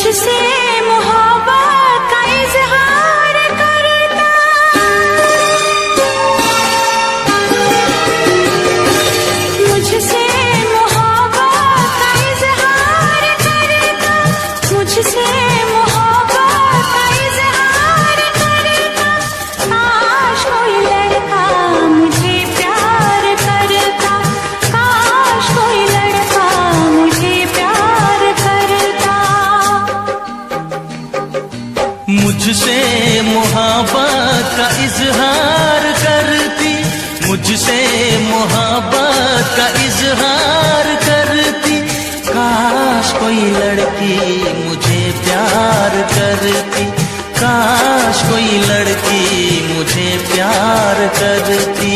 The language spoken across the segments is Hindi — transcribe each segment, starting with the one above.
मुझसे मोहब्बत का इजहार करता, मुझसे मोहब्बत का इजहार करता, मुझसे मोहब्बत का इजहार करता। काश कोई लड़का मुझे प्यार करता, काश कोई लड़का मुझे प्यार करता। मुझसे मोहब्बत का इजहार करती, मुझसे मोहब्बत का इजहार करती। काश कोई लड़की मुझे प्यार करती, काश कोई लड़की मुझे प्यार करती।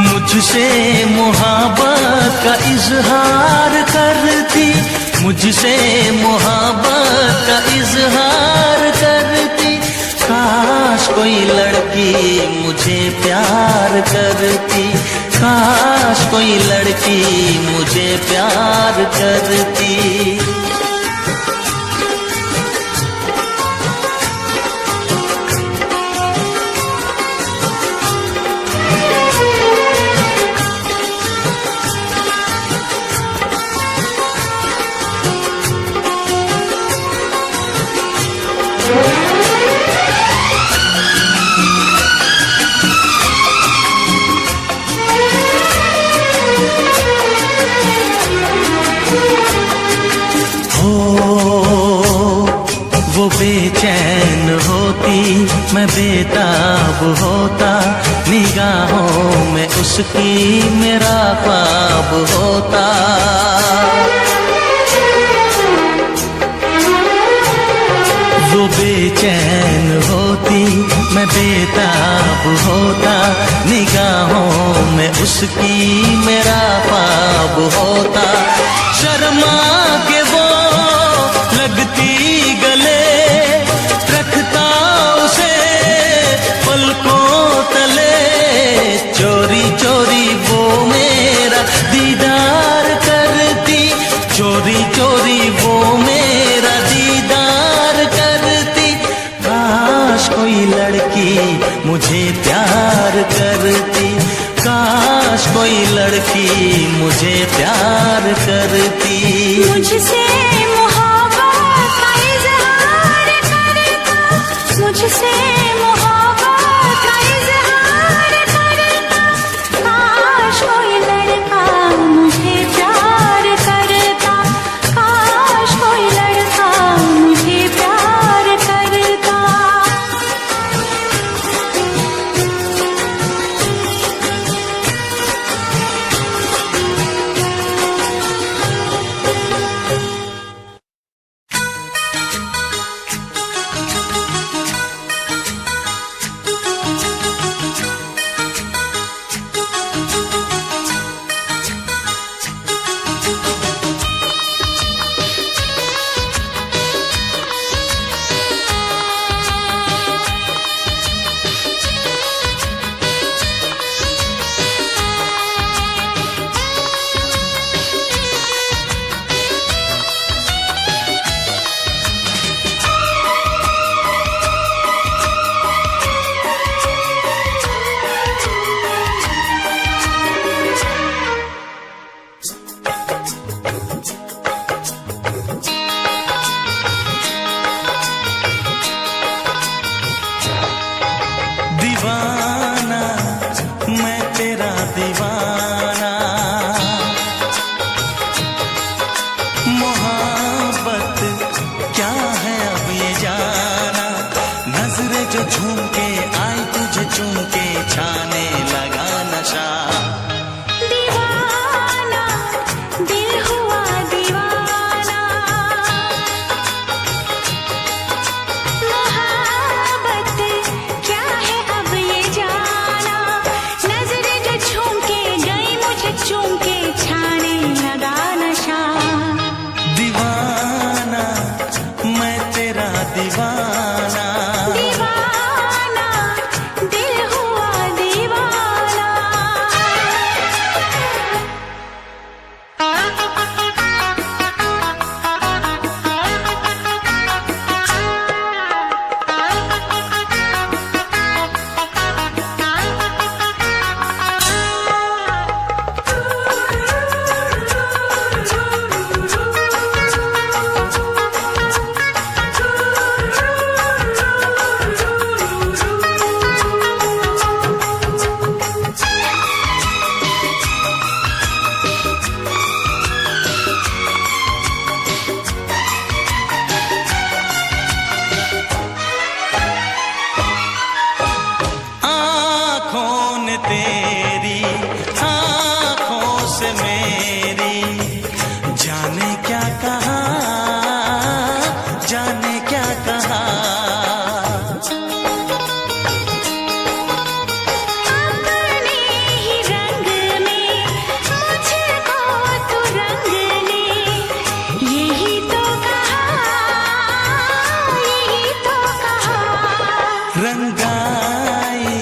मुझसे मोहब्बत का इजहार करती, मुझसे मोहब्बत का इजहार करती। काश कोई लड़की मुझे प्यार करती, काश कोई लड़की मुझे प्यार करती। वो बेचैन होती, मैं बेताब होता, निगाहों में उसकी मेरा ख्वाब होता। वो बेचैन होती, मैं बेताब होता, निगाहों में उसकी मेरा ख्वाब होता। शर्मा के वो लगती गले, रखता उसे पलकों तले। चोरी चोरी वो मेरा दीदार करती, चोरी चोरी वो मेरा दीदार करती। काश कोई लड़की मुझे प्यार करती, काश कोई लड़की मुझे प्यार करती। मुझसे मोहब्बत का इजहार करता, मुझसे मोहब्बत का इजहार करता। काश कोई लड़का मुझे प्यार करता, काश कोई लड़का मुझे प्यार करता। दीवाना मैं तेरा दीवाना, मोहब्बत क्या है अब ये जाना, नजरें जो झूम के आई तुझे चूम के छाने लगा नशा। दीवाना दिल हुआ दीवाना, मोहब्बत क्या है अब ये जाना, नजरें जो झूम के गई मुझे चूम के छाने लगा नशा। दीवाना मैं तेरा दीवाना, दीवाना दिल हुआ दीवाना। आँखों ने तेरी आँखों से मेरी जाने क्या कहा, जाने क्या कहा। अपने ही रंग में मुझको तू रंग ले, यही तो कहा, यही तो कहा। रंगाई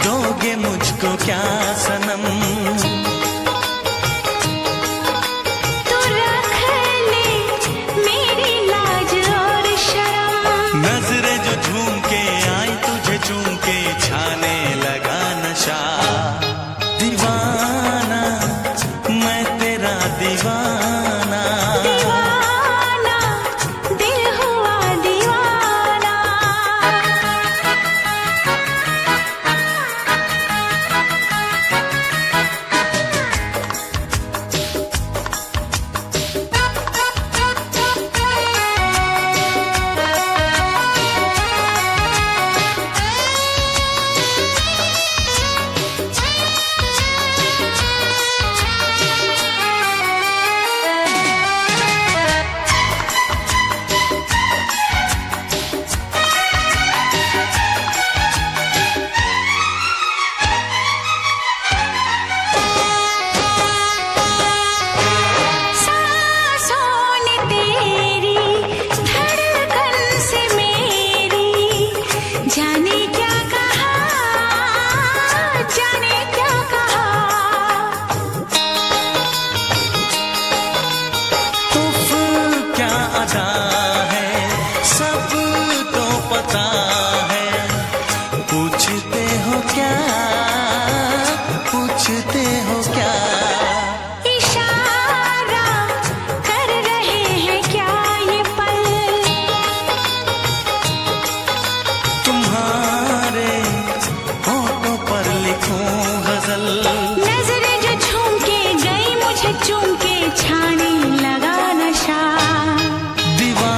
दोगे मुझको क्या सनम, तू रख ले मेरी लाज और शर्म, नजरें जो झूम के आई तुझे चूम के छाने लगा नशा। दीवाना मैं तेरा दीवाना, दीवाना दिल हुआ दीवाना। सांसों ने तेरी धड़कन से मेरी जाने क्या कहा, जाने क्या कहा। उफ क्या अदा है सब तो पता है, पूछते हो क्या, पूछते हो क्या। इशारा कर रहे हैं क्या ये पल, तुम्हारे होठों पर लिखूं गजल, नजरें जो झूम के गई मुझे चूम के छाने लगा नशा। दीवाना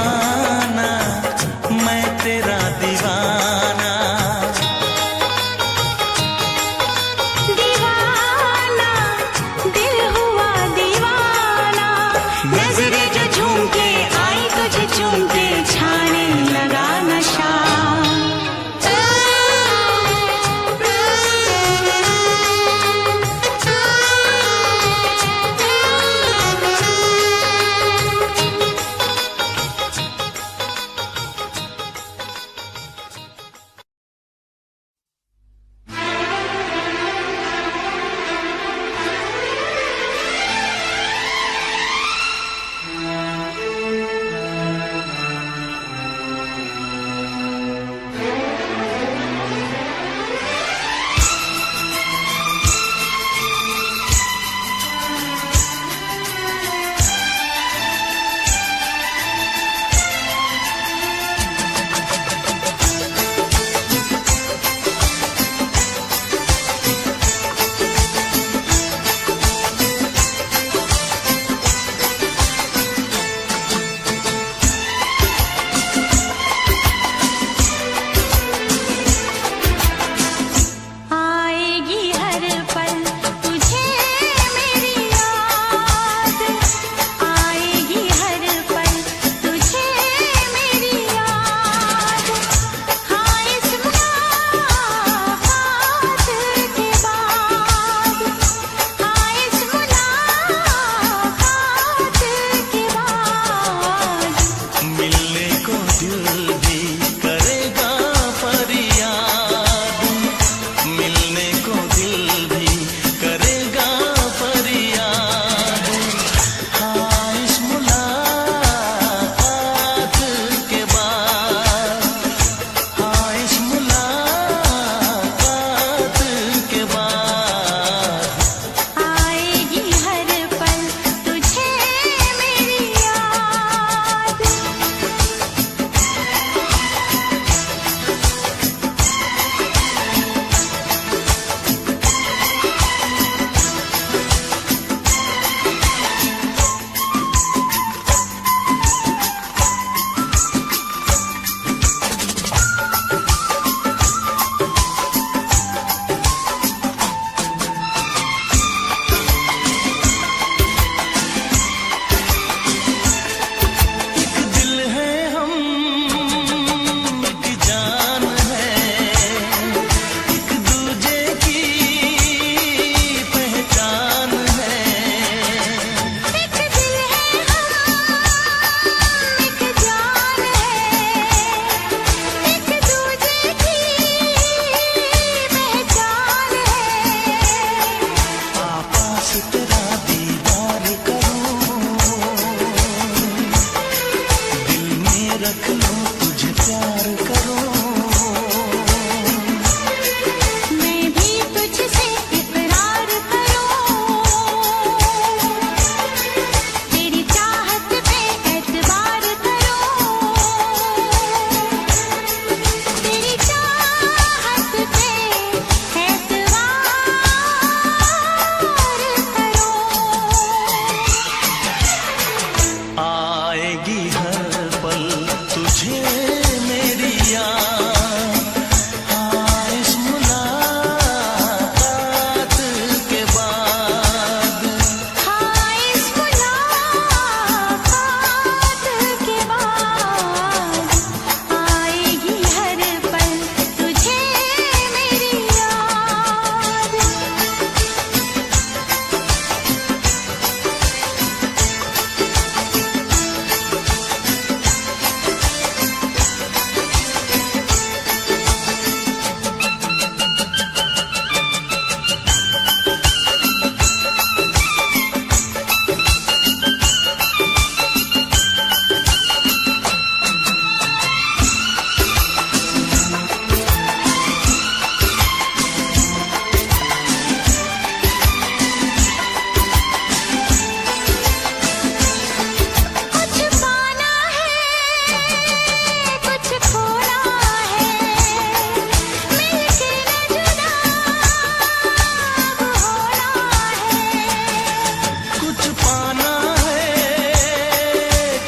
पाना है,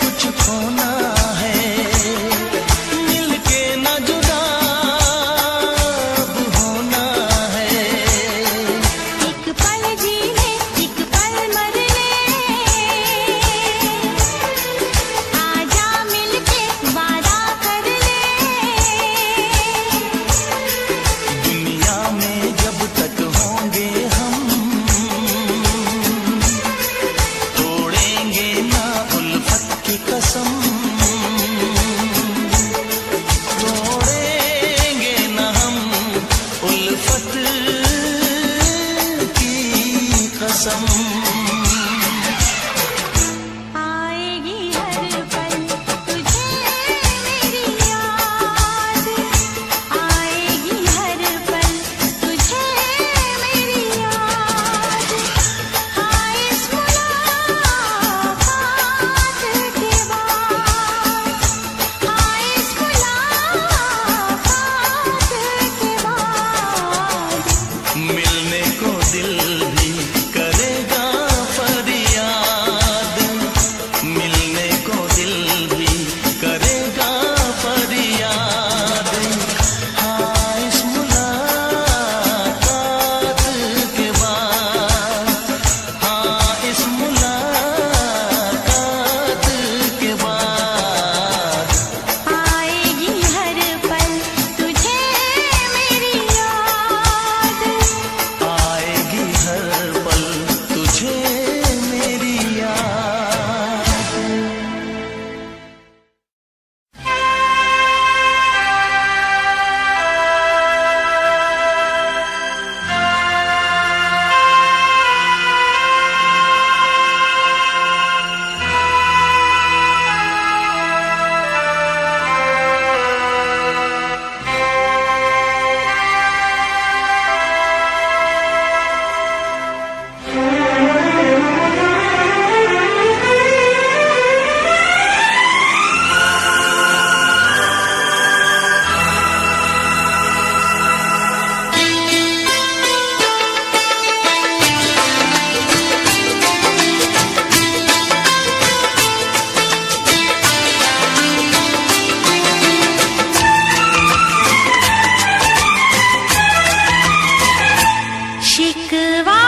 कुछ खोना है, मिलके न जुदा अब होना है। एक पल जीने एक पल मरने, आजा मिलके वादा कर ले। दुनिया में जब तक होंगे हम, तोड़ेंगे ना उल्फत की कसम, तोड़ेंगे ना हम उल्फत की कसम। आएगी हर पल तुझे मेरी याद, आएगी हर पल तुझे मेरी याद। हाँ इस मुलाकात के बाद, हाँ इस मुलाकात के बाद, मिलने को दिल भी करेगा फरियाद, मिलने को दिल भी करेगा फरियाद। हाँ इस मुलाकात के बाद, हाँ इस मुलाकात के बाद, आएगी हर पल तुझे मेरी याद। आएगी हर पल तुझे मेरी याद। शिकवा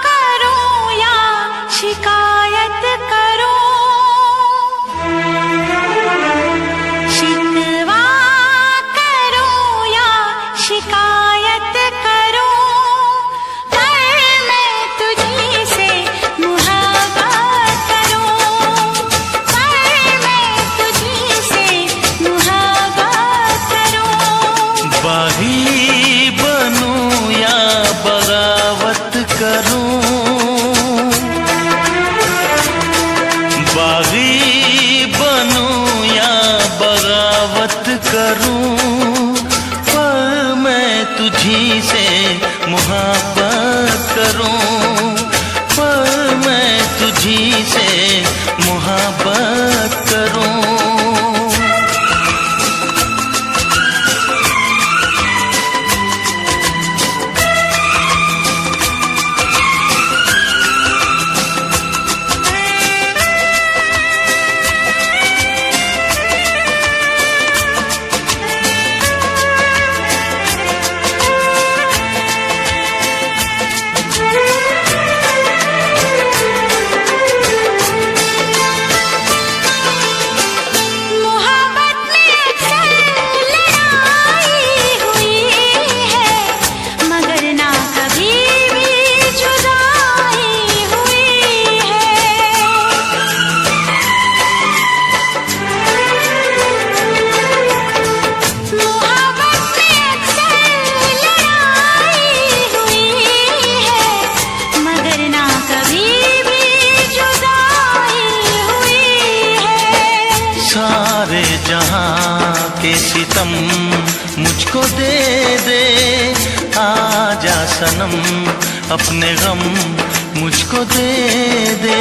करूं या शिकायत करूं, शिकवा करूं या शिकायत करूं, पर मैं तुझी से मुहब्बत करूं, पर मैं तुझी से मुहब्बत करूं। बागी बनूं या बगावत करूं, बागी बनूं या बगावत करूं, पर मैं तुझी से मुहब्बत करूं, पर मैं तुझी से मुहब्बत करूं। के सितम मुझको दे दे, आजा सनम अपने गम मुझको दे दे।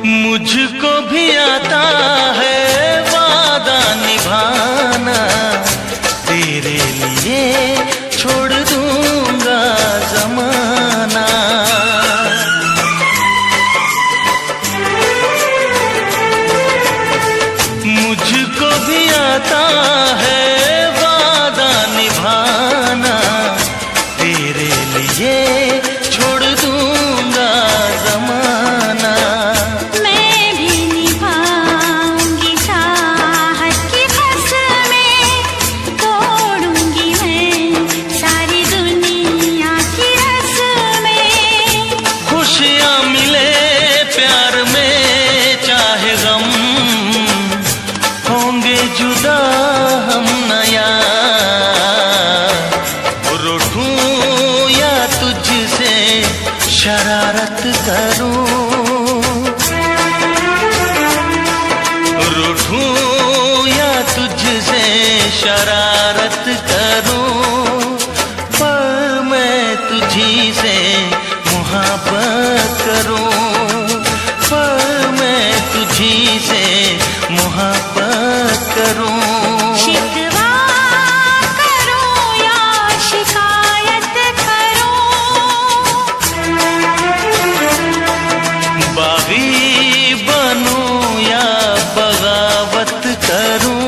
मुझको भी आता है वादा निभाना, तेरे लिए छोड़ दूंगा जमाना। मुझको भी आता है वादा निभाना, तेरे लिए छोड़ दूंगा जमाना। मैं भी निभाऊंगी चाहत की कसमें, तोड़ूंगी मैं सारी दुनिया की रस्में। खुशियाँ मिले प्यार में चाहे गम, होंगे जुदा हम नया। रूठूं या तुझसे शरारत करूं, रूठूं या तुझसे शरारत करूं, पर मैं तुझी से मुहब्बत करूं, पर मैं तुझी से मुहब्बत करूं। शिकवा करूं या शिकायत करूं, बागी बनूं या बगावत करूं,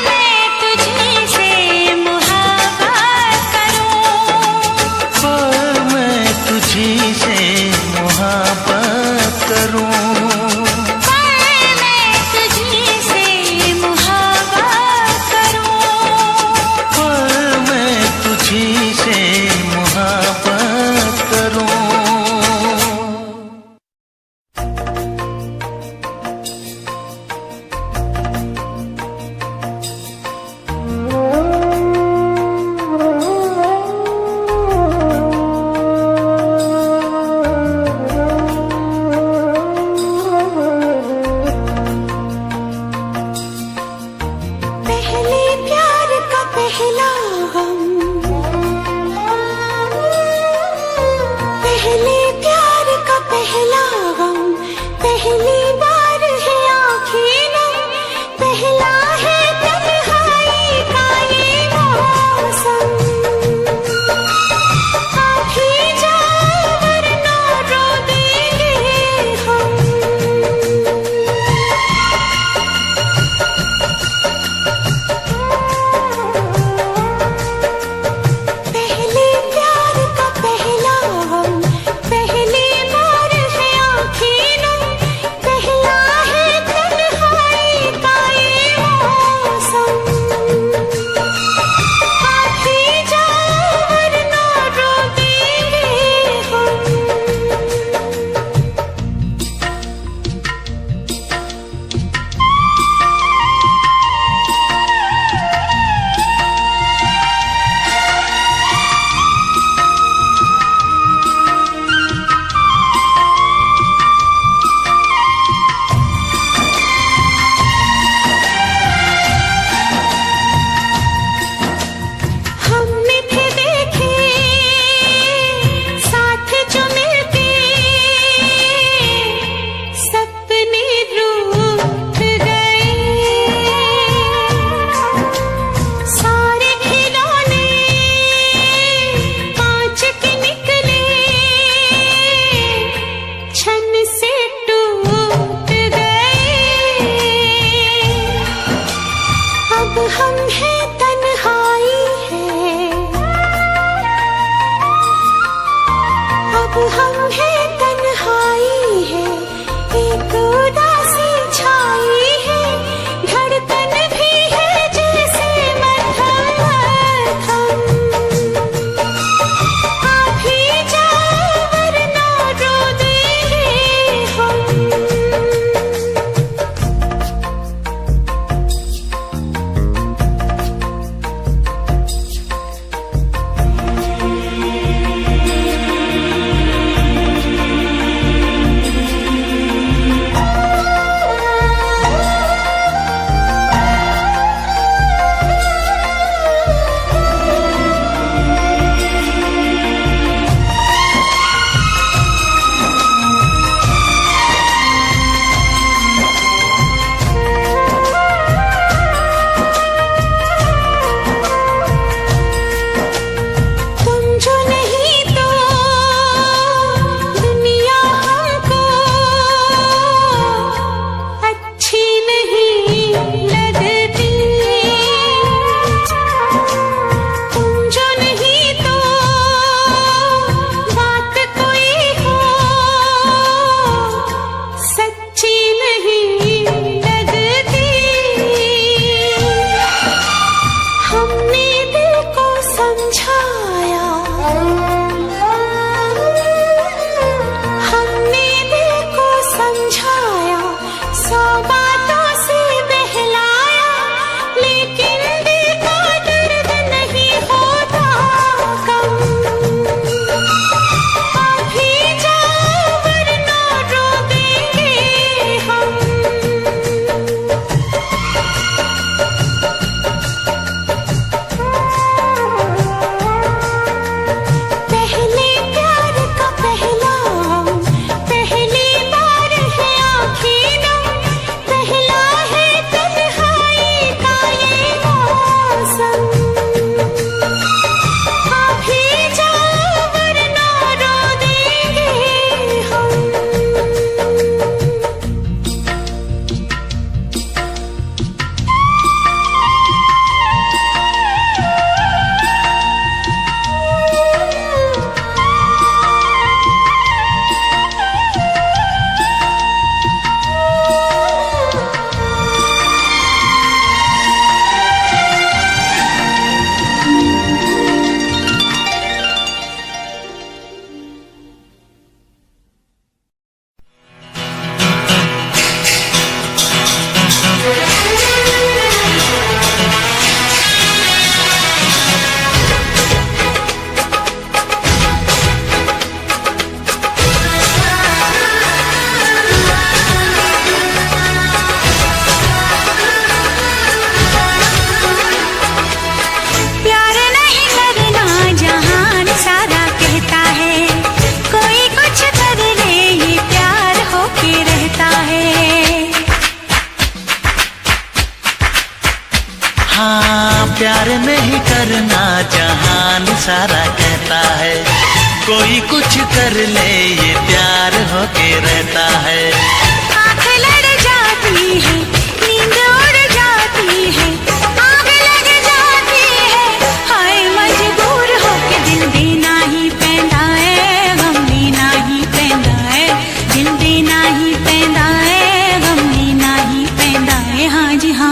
मैं तुझी से मुहब्बत करूं, पर मैं तुझी से मुहब्बत करूं। मैं तुझी से मुहब्बत करूं, पर मैं तुझी से मुहब्बत करूं। पहले प्यार का पहला गम, पहले प्यार का पहला गम, पहली बार है आँखें नम, पहला है तन्हाई का ये मौसम। आप ही जाओ वरना रो देंगे हम। पहले प्यार का पहला गम, पहली बार है आँखें नम, पहला है तन्हाई का ये मौसम। आप ही जाओ वरना रो देंगे हम। हमने थे देखे साथ जो मिलते, सपने रूठ गए, सारे खिलौने कांच के निकले, छन से टूट गए। अब हम हैं तन्हाई है, अब हम हैं तन्हाई है, एक उदासी छाई है, धड़कन भी है जैसे मध्यम मध्यम। आप ही जाओ वरना रो देंगे हम। हाँ, प्यार नहीं करना जहान सारा कहता है, कोई कुछ कर ले ये प्यार होके रहता है। आँख लड़ जाती है, नींद उड़ जाती है, आग लग जाती है, हाय मजबूर होके दिल देना ही पैंदा है, गम देना ही पैंदा है, दिल देना ही पैंदा है, गम देना ही पैंदा है, हाँ जी हाँ।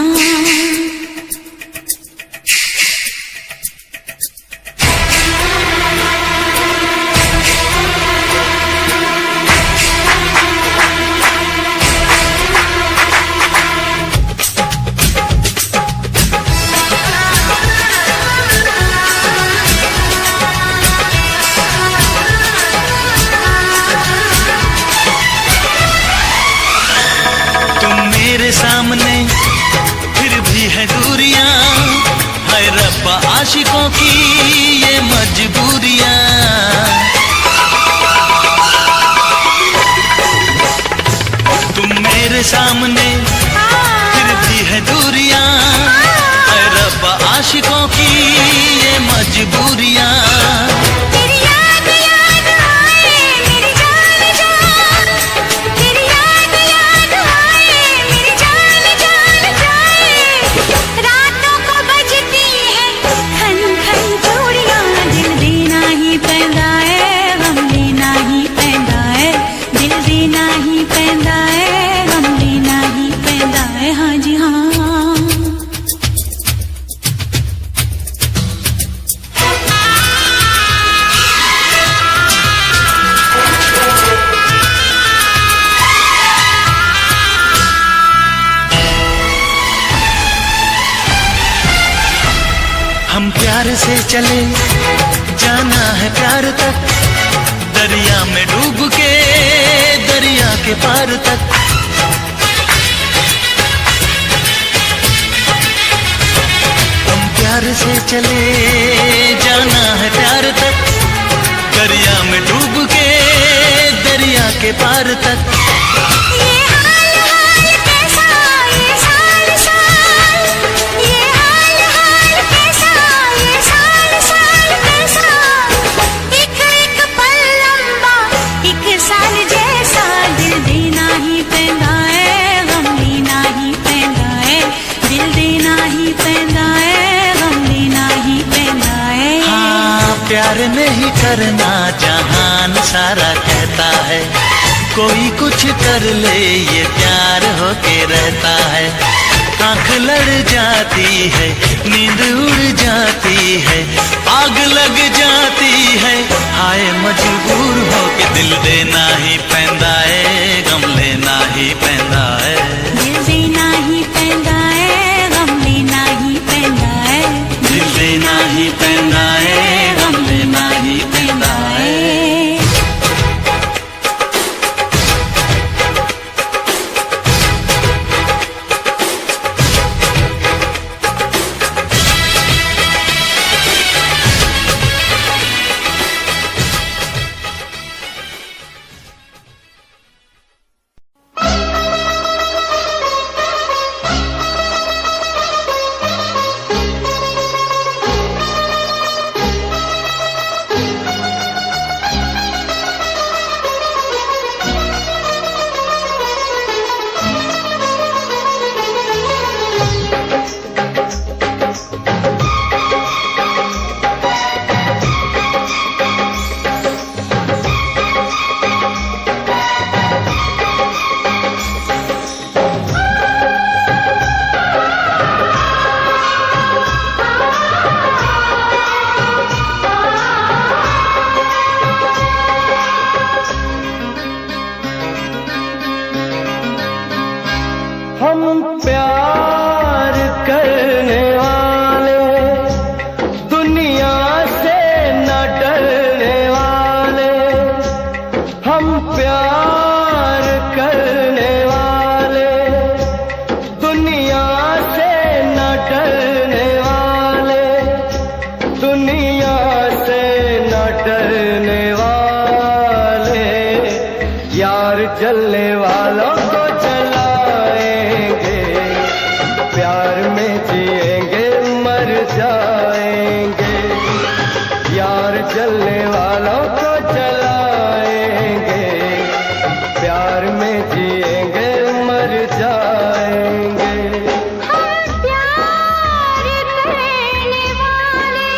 सामने फिर भी है दूरियां, है रब्बा आशिकों की ये मजबूरियां। तुम मेरे सामने फिर भी है दूरियां, है रब्बा आशिकों की ये मजबूरियां। हम प्यार से चले जाना है प्यार तक, दरिया में डूब के दरिया के पार तक। हम प्यार से चले जाना है प्यार तक, दरिया में डूब के दरिया के पार तक। प्यार नहीं करना जहान सारा कहता है, कोई कुछ कर ले ये प्यार होके रहता है। आँख लड़ जाती है, नींद उड़ जाती है, आग लग जाती है, हाय मजबूर होके दिल देना ही पैंदा है, गम लेना ही पैंदा है, दिल देना ही पैंदा है, गम लेना ही पैंदा है, दिल देना ही पैंदा है, गम लेना ही पैंदा है। चलने वालों को चलाएंगे, प्यार में जिएंगे प्यार में जिएंगे मर जाएंगे। हम प्यार करने वाले,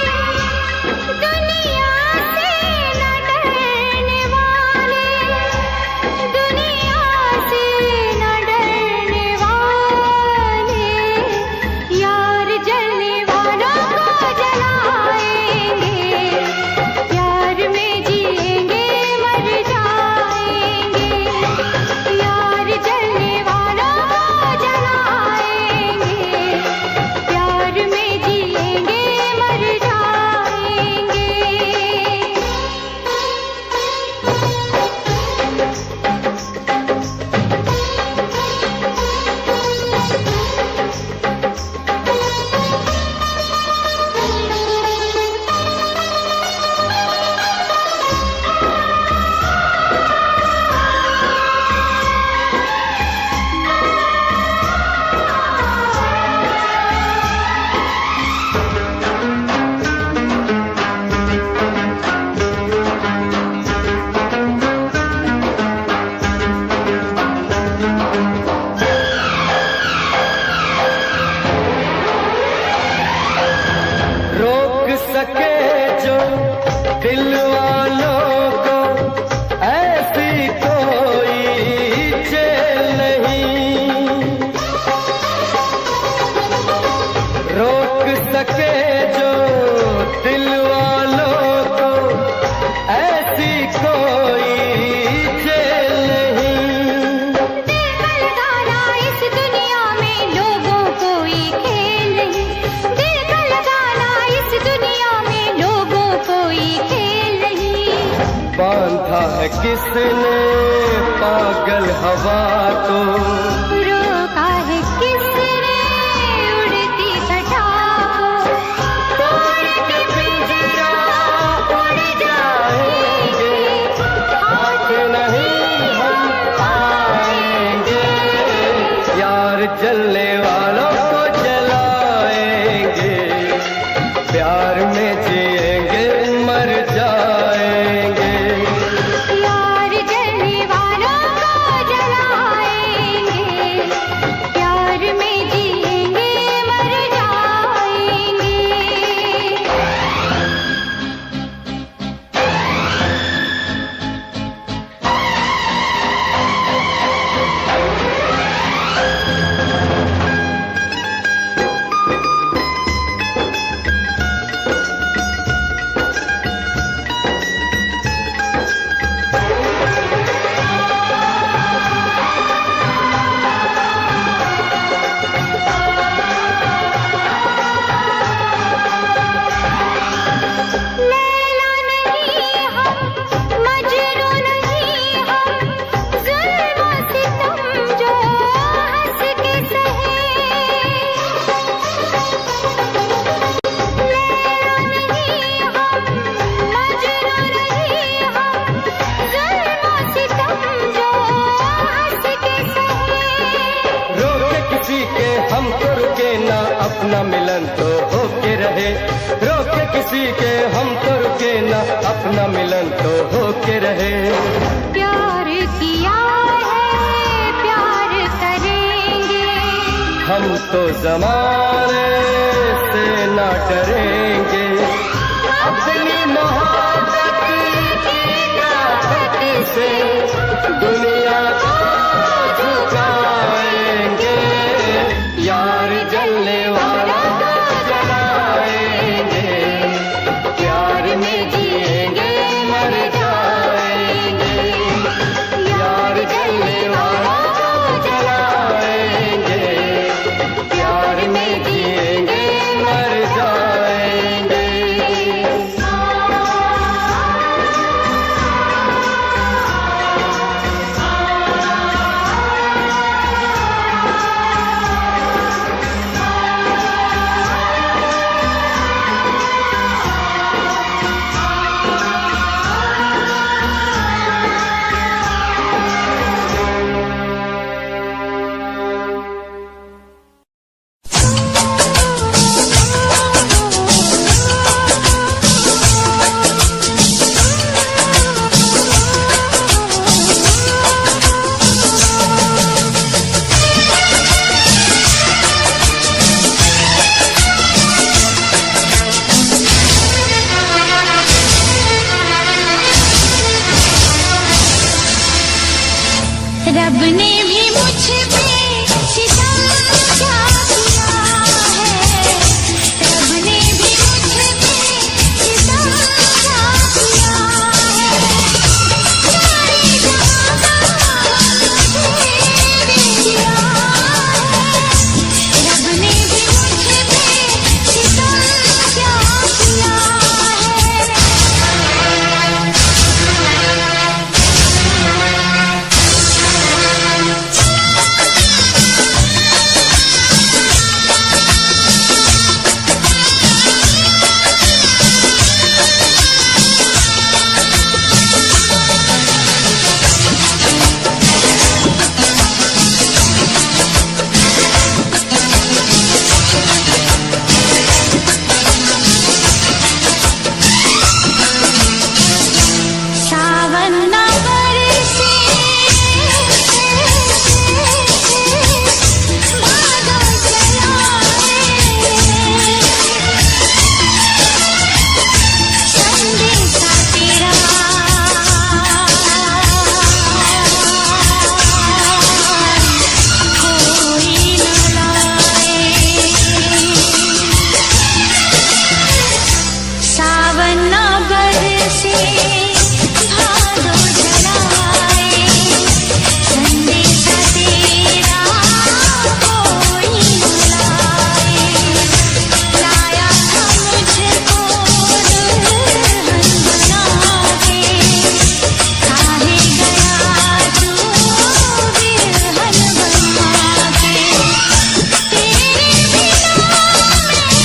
दुनिया से न डरने वाले, दुनिया से न डरने वाले, यार जलने वालों को जलाएंगे, प्यार में जिएंगे मर जाएंगे, यार जलने वालों को जलाएंगे, प्यार में जिएंगे मर जाएंगे। रोक सके जो दिल वालों को ऐसी कोई जेल नहीं, रोक सके जो दिल वालों को ऐसी कोई जेल नहीं। दिल का लगाना इस दुनिया में लोगों कोई खेल नहीं, दिल का लगाना इस दुनिया में लोगों कोई खेल नहीं। बांधा है किसने पागल हवा को, रोका है किसने उड़ती घटा को, तोड़ के पिंजरा उड़ जाएंगे, हाथ नहीं हम आएंगे, यार जलने वालों को जलाएंगे, प्यार में जिएंगे मर जाएंगे। यार जलने वालों को जलाएंगे, प्यार में जिएंगे मर जाएंगे। लैला नहीं हम, मजनू नहीं हम, जुल्म सितम जो हंस के सहे। लैला नहीं हम, मजनू नहीं हम, जुल्म सितम जो हंस के सहे। रोके किसी के हम तो रुके ना, अपना मिलन तो होके रहे, रोके किसी के हम तो रुके ना, अपना मिलन तो होके रहे। प्यार किया है प्यार करेंगे, हम तो जमाने से ना डरेंगे, अपनी मोहब्बत की ताकत से दुनिया को झुकाएंगे, यार जलने वाला को जलाएंगे, प्यार में जिएंगे मर जाएंगे, यार जलने वाला को जलाएंगे, प्यार में जिएंगे मर जाएंगे। ने भी मुझ पे सितम क्या किया है, रब ने भी मुझ पे सितम क्या किया है। सारे जहां का मुझे दे दिया है, रब ने भी मुझ पे सितम क्या किया है। सावन न बरसे, भादो चला है, संदेशा तेरा कोई न लाए। सावन न बरसे, भादो जलाए, संदेशा तेरा कोई न लाए। लाया था मुझको दुल्हन बना के, काहे गया तू बिरहन बना के। तेरे बिना मैं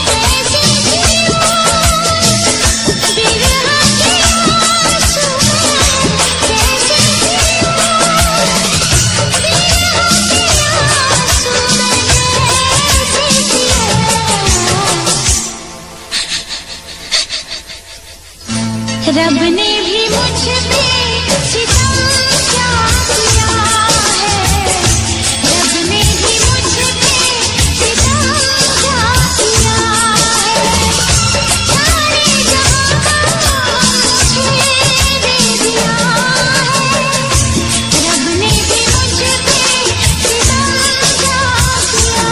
कैसे जीऊं, बिरह के आंसू कैसे पीऊं, बिरह के आंसू कैसे पीऊं। रब ने भी मुझ पे सितम क्या किया है, रब ने भी मुझ पे सितम क्या किया है। सारे जहां का मुझे दे दिया है, रब ने भी मुझ पे सितम क्या किया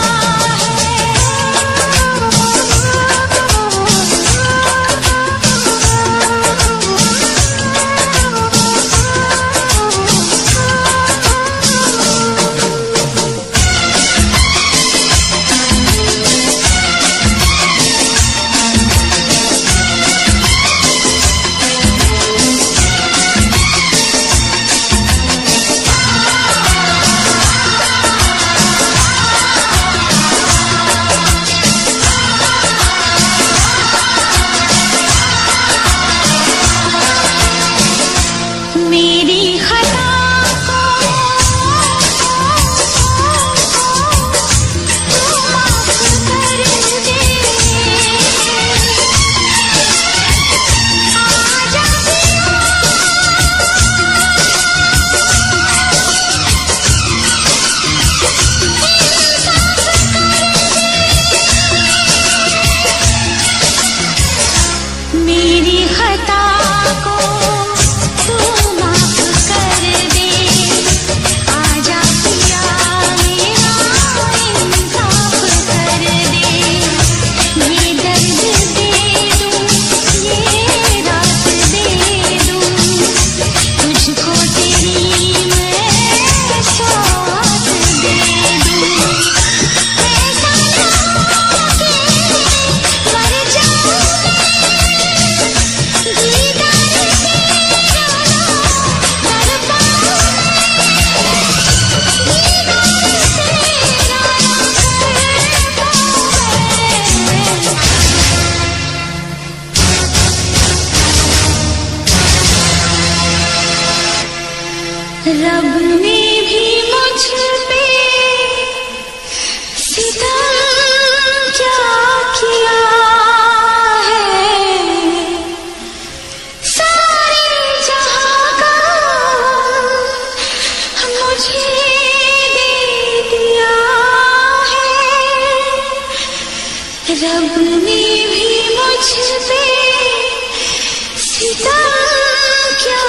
मेरी खता को तू माफ कर दे, आजा मेरी खता को तू माफ कर दे, आजा पिया मेरा इंसाफ कर दे। ये दर्द दे दूं, ये रात दे दूं, तुझको तेरी मैं सौगात दे दूं। ऐसा ना हो कि मर जाऊं दीदार तेरा ना कर पाऊं, दीदार तेरा ना कर पाऊं। रब ने भी मुझ पे सितम क्या किया है, सारे जहां का मुझे दे दिया है, रब ने भी मुझ पे सितम क्या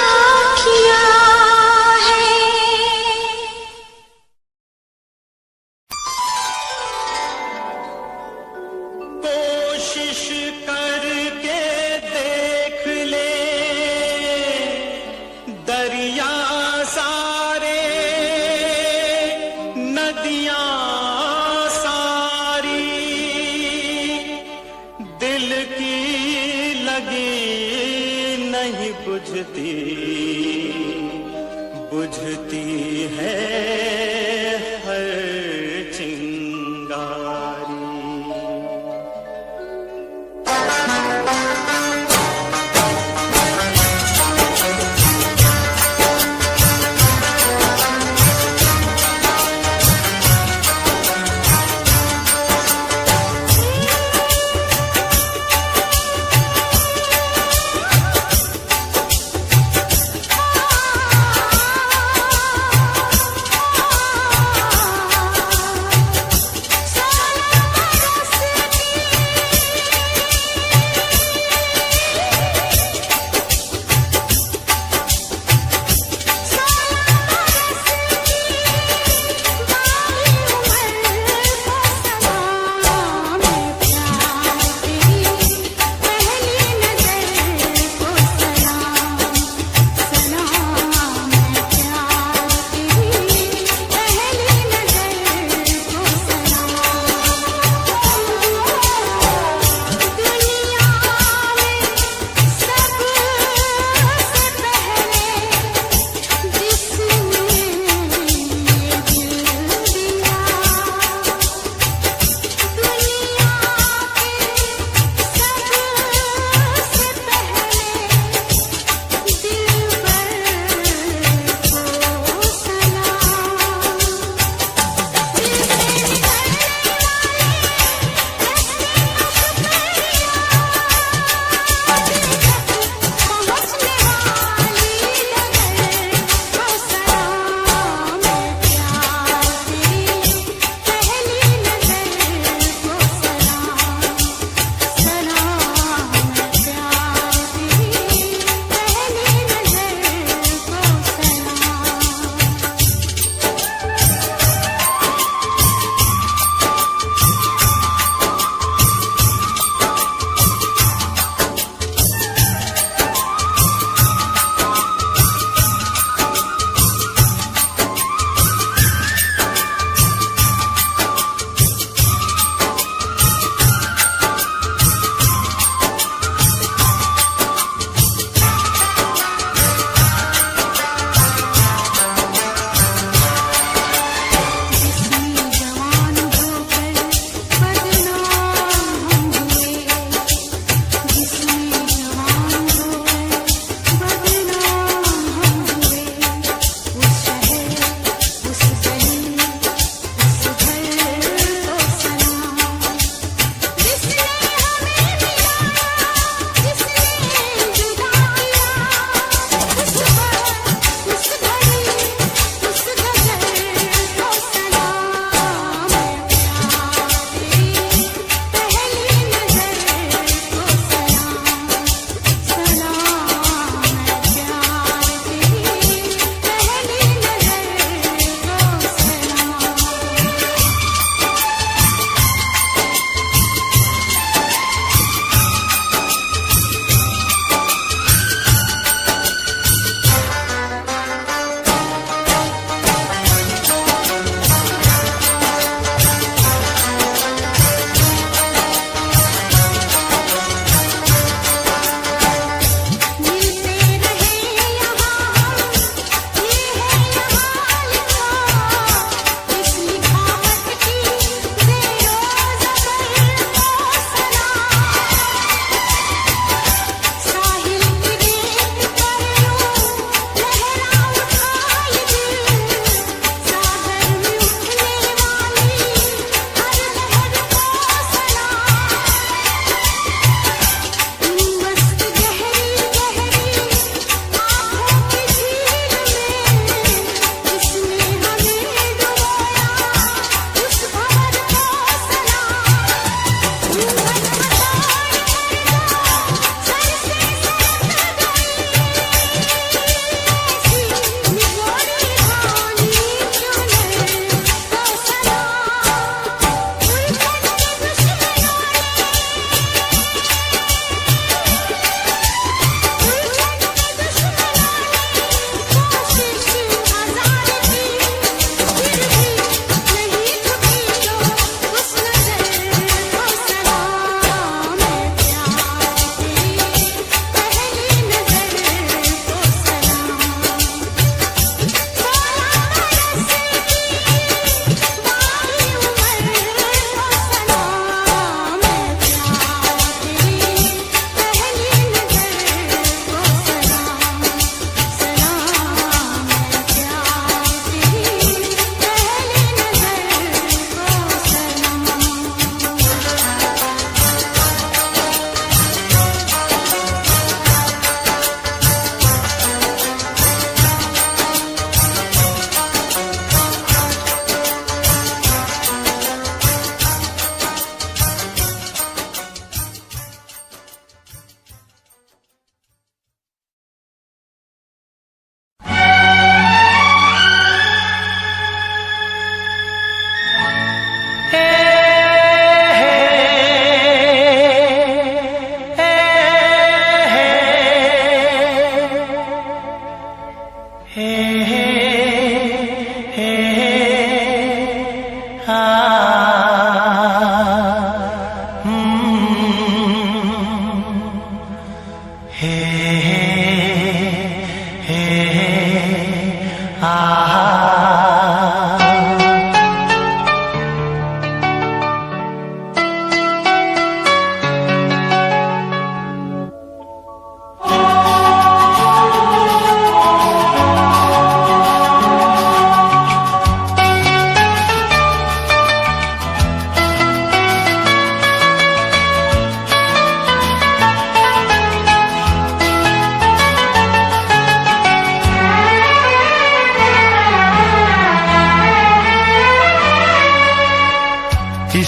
किया है। बुझती बुझती है हर चिंगारी।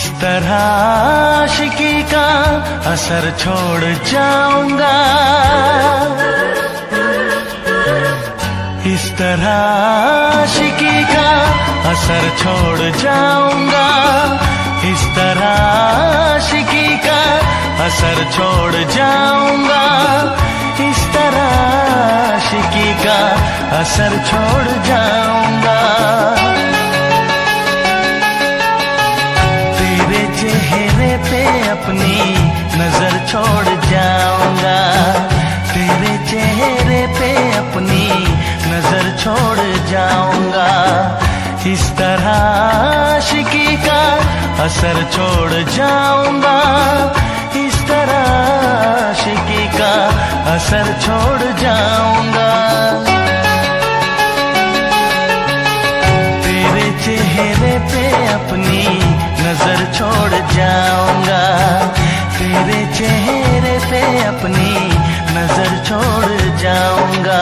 इस तरह आशिकी का असर छोड़ जाऊंगा, इस तरह आशिकी का असर छोड़ जाऊंगा, इस तरह आशिकी का असर छोड़ जाऊंगा, इस तरह आशिकी का असर छोड़ जाऊंगा। तेरे चेहरे पे अपनी नजर छोड़ जाऊंगा, तेरे चेहरे पे अपनी नजर छोड़ जाऊंगा, इस तरह आशिकी का असर छोड़ जाऊंगा, इस तरह आशिकी का असर छोड़ जाऊंगा। तेरे चेहरे पे अपनी नजर छोड़ जाऊंगा, तेरे चेहरे पे अपनी नजर छोड़ जाऊंगा।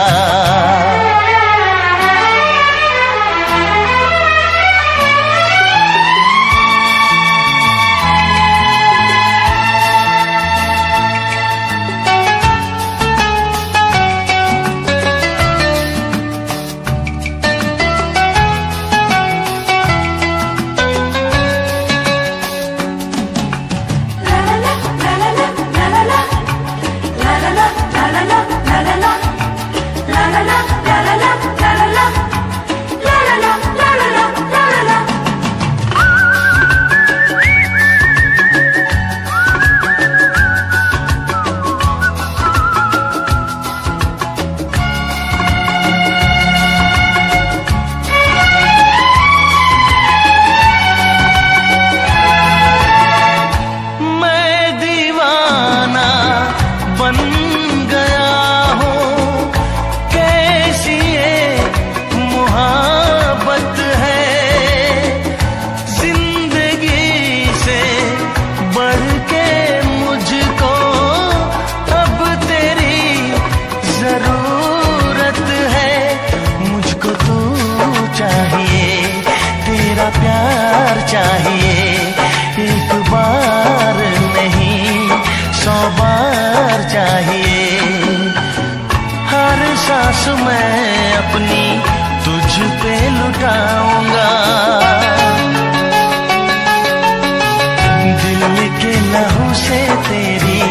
प्यार चाहिए, एक बार नहीं 100 बार चाहिए, हर सांस मैं अपनी तुझ पे लुटाऊंगा, दिल के लहू से तेरी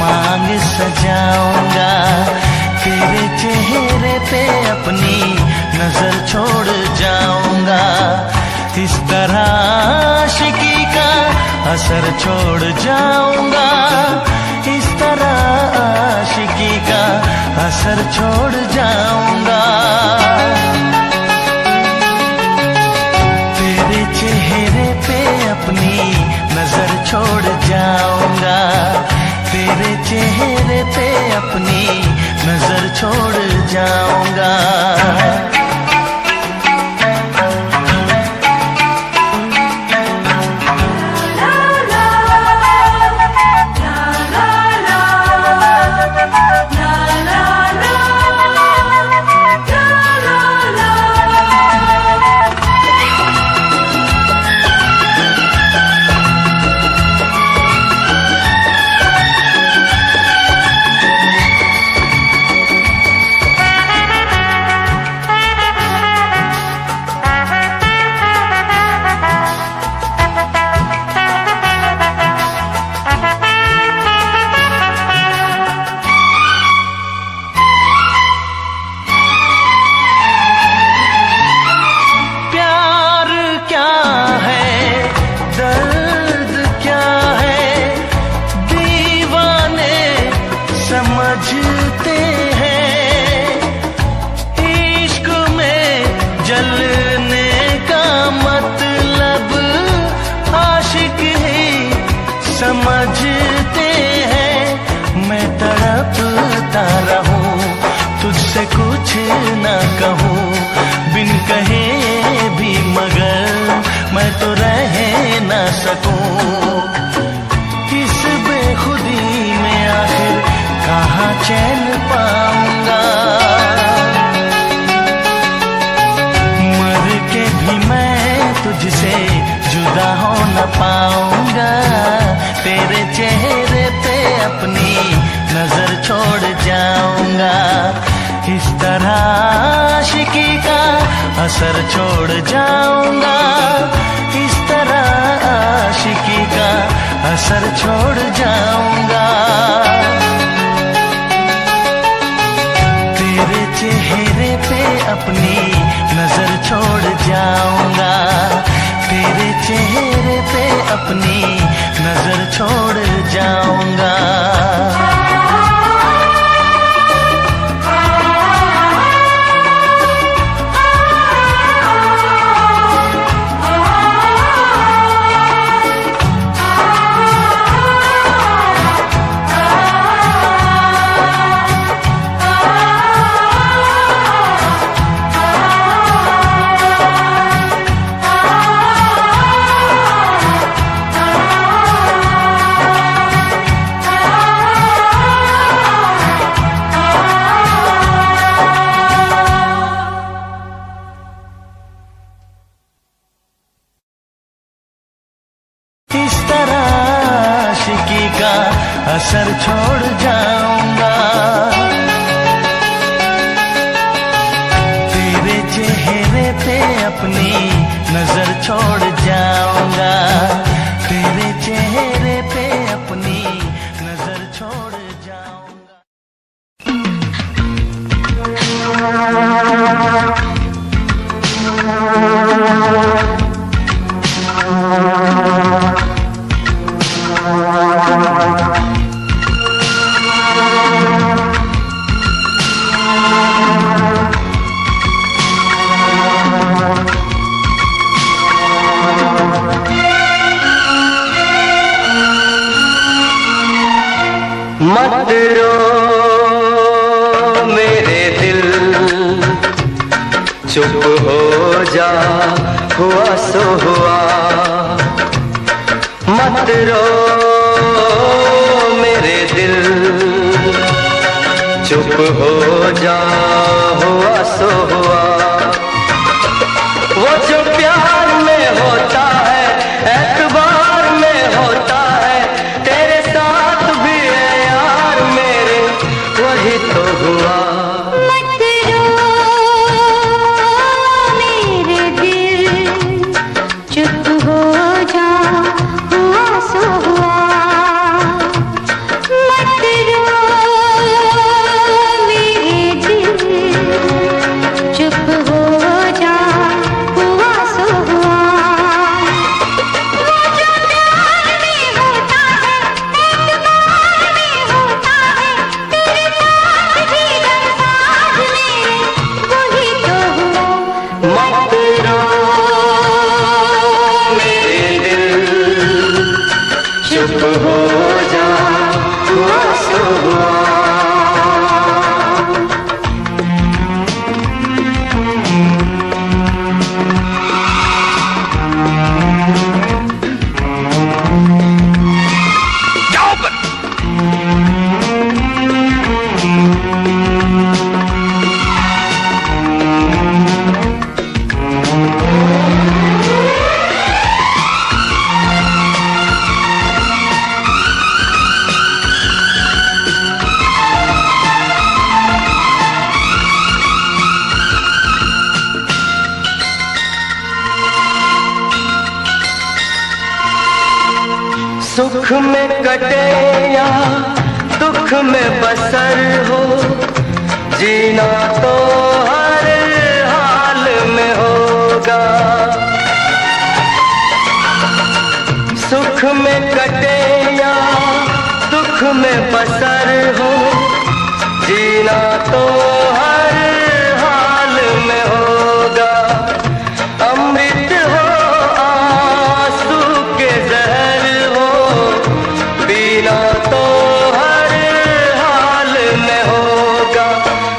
मांग सजाऊंगा, तेरे चेहरे पे अपनी नजर छोड़ जाऊंगा, इस तरह आशिकी का असर छोड़ जाऊंगा, इस तरह आशिकी का असर छोड़ जाऊंगा। तेरे चेहरे पे अपनी नजर छोड़ जाऊंगा, तेरे चेहरे पे अपनी नजर छोड़ जाऊंगा। समझते हैं इश्क में जलने का मतलब आशिक ही समझते हैं। मैं तड़पता रहूं तुझसे कुछ ना कहूं, बिन कहे भी मगर मैं तो रह ना सकूं। इस बेखुदी में आखिर कहाँ चैन पाऊंगा, मर के भी मैं तुझसे जुदा हो न पाऊं। असर छोड़ जाऊंगा, इस तरह आशिकी का असर छोड़ जाऊंगा। तेरे चेहरे पे अपनी नजर छोड़ जाऊंगा, तेरे चेहरे पे अपनी नजर छोड़ जाऊंगा। असर छोड़ जाऊंगा, तेरे चेहरे पे अपनी नजर छोड़ जाऊंगा, तेरे चेहरे पे अपनी नजर छोड़ जाऊंगा। मत रो मेरे दिल, चुप हो जा, हुआ सो हुआ। मत रो मेरे दिल, चुप हो जा, हुआ सो हुआ। वो जो प्यार में होता है, एतबार में होता है, तेरे साथ भी है यार मेरे, वही तो हुआ। मत रो मेरे दिल, चुप हो जा, हुआ सो हुआ। मत रो मेरे दिल, चुप हो जा, हुआ सो हुआ। वो जो प्यार में होता है, एतबार में होता है, तेरे साथ भी रंसाज मेरे, वही तो हुआ। मत रो मेरे दिल, चुप हो जा, हुआ सो हुआ। सुख में कटे या दुख में बसर हो, जीना तो हर हाल में होगा। सुख में कटे या दुख में बसर हो, जीना तो हर हाल में होगा। अमृत हो आंसू के जहर हो, पीना तो हर हाल में होगा।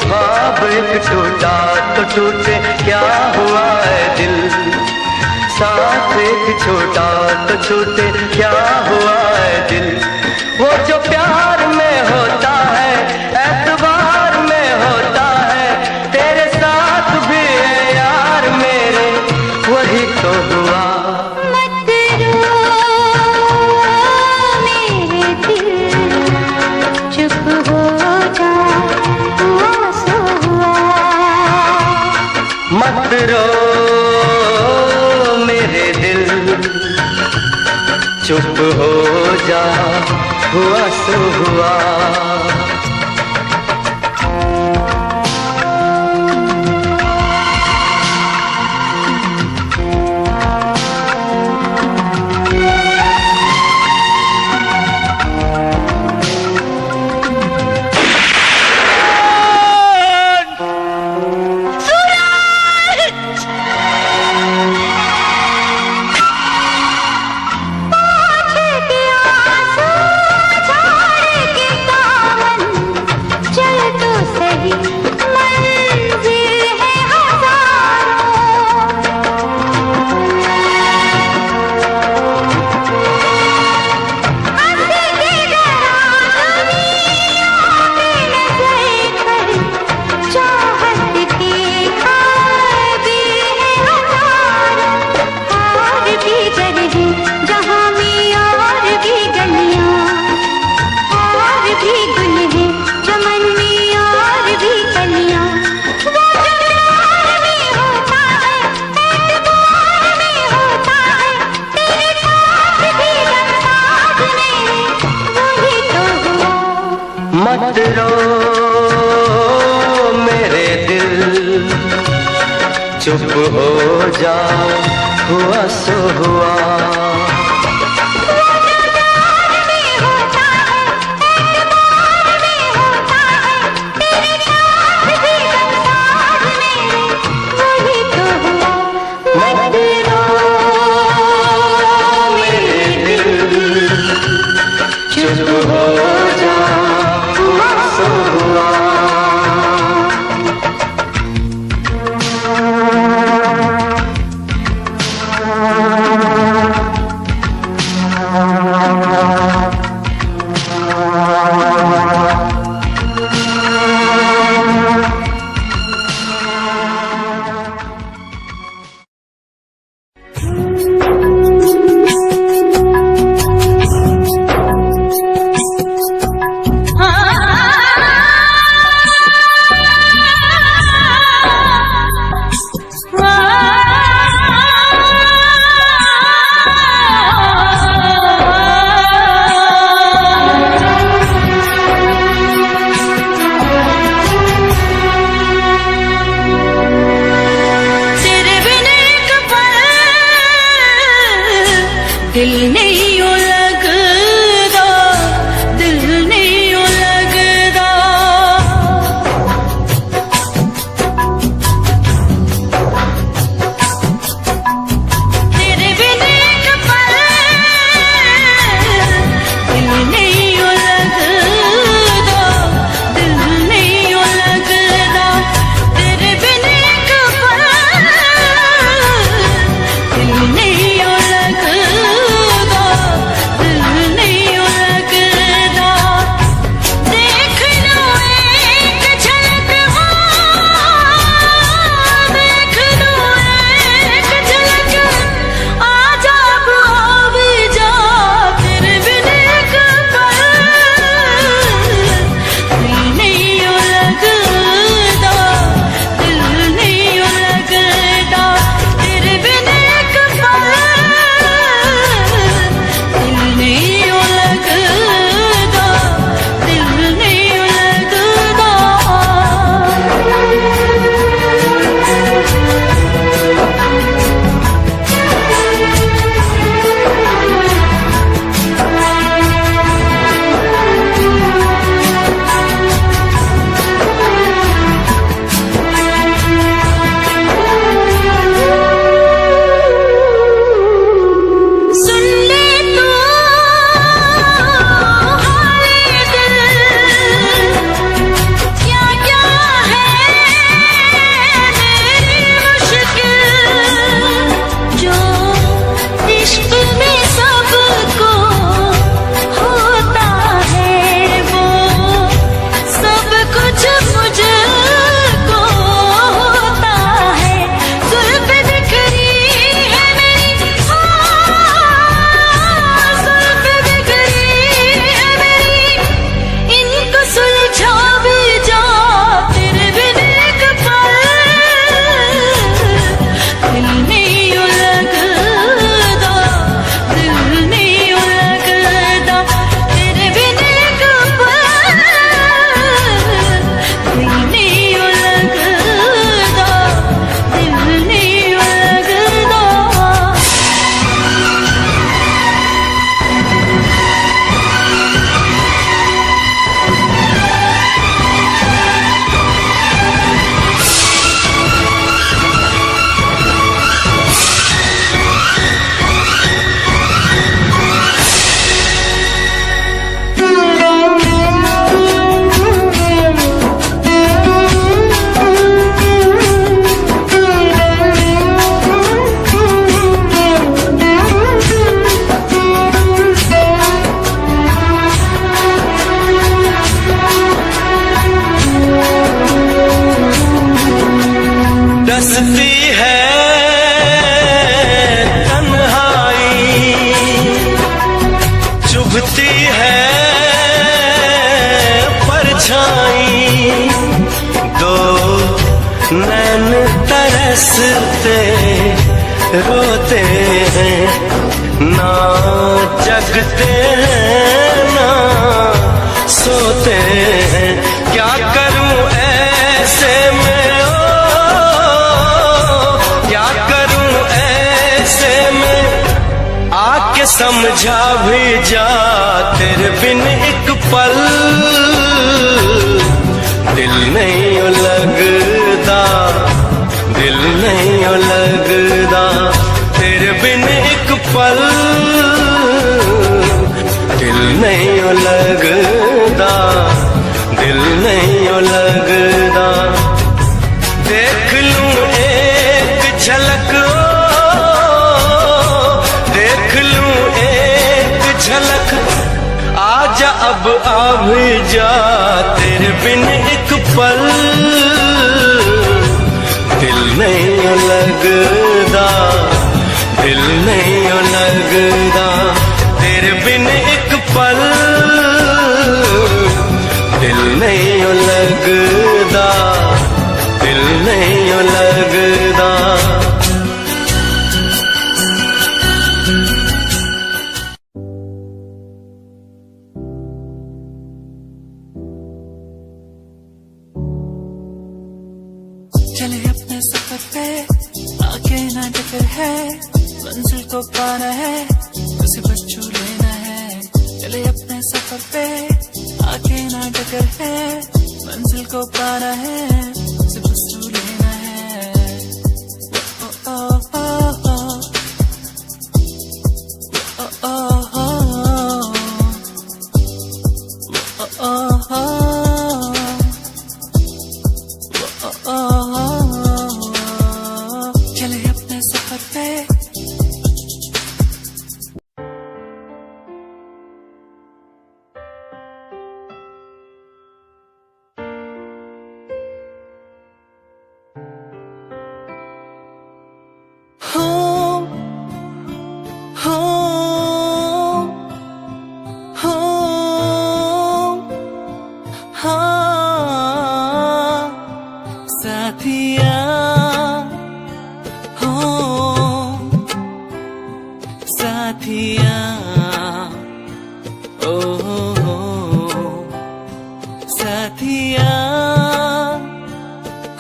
ख्वाब एक टूटा तो टूटे, क्या हुआ है दिल, साथ एक छोटा तो छूटे, क्या हुआ है दिल। वो जो प्यार में होता है, एतबार में होता है, तेरे साथ भी है यार मेरे, वही तो हुआ। मत रो मेरे दिल, चुप हो जा, हुआ सो हुआ। मत रो चुप हो जा, हुआ सो हुआ। मत रो मेरे दिल, चुप हो जा, हुआ सो हुआ। दिल नहीं यूं लगदा, दिल नहीं यूं लगदा। तेरे बिन एक पल दिल नहीं यूं लगदा, दिल नहीं यूं लगदा। तेरे बिन एक पल दिल नहीं यूं लगदा। रोते हैं, ना जगते हैं ना सोते हैं। क्या करूं ऐसे में, क्या करूं ऐसे में, आके समझा भी जा तेरे बिन एक पल दिल नहीं लगता, दिल नहीं लगता तेरे बिन एक पल दिल नहीं लगता, दिल नहीं लगता। देख लूं एक झलक, देख लूं एक झलक, आजा अब आ भी जा तेरे बिन एक पल दिल नहीं लगता, दिल नहीं लगता तेरे बिन एक पल दिल नहीं लगता, दिल नहीं लगता। चले अपने सफर पे आगे ना टकर है, मंजिल को पाना है उसे बस छू लेना है। चले अपने सफर पे आगे ना टकर है, मंजिल को पाना है उसे बस छू लेना है। ओ ओ ओ ओ ओ ओ ओ ओ चले अपने सफर पे। साथिया हो, साथिया ओ हो, साथिया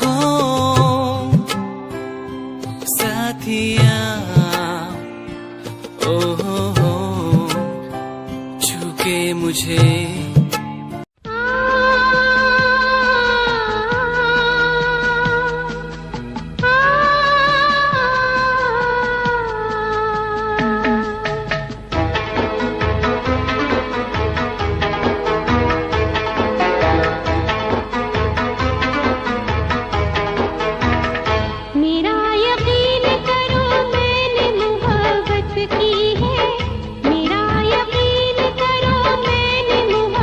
हो, साथिया ओ हो, छू के मुझे मेरा यकीन करो मैंने मोहब्बत की है, मेरा यकीन करो मैंने मोहब्बत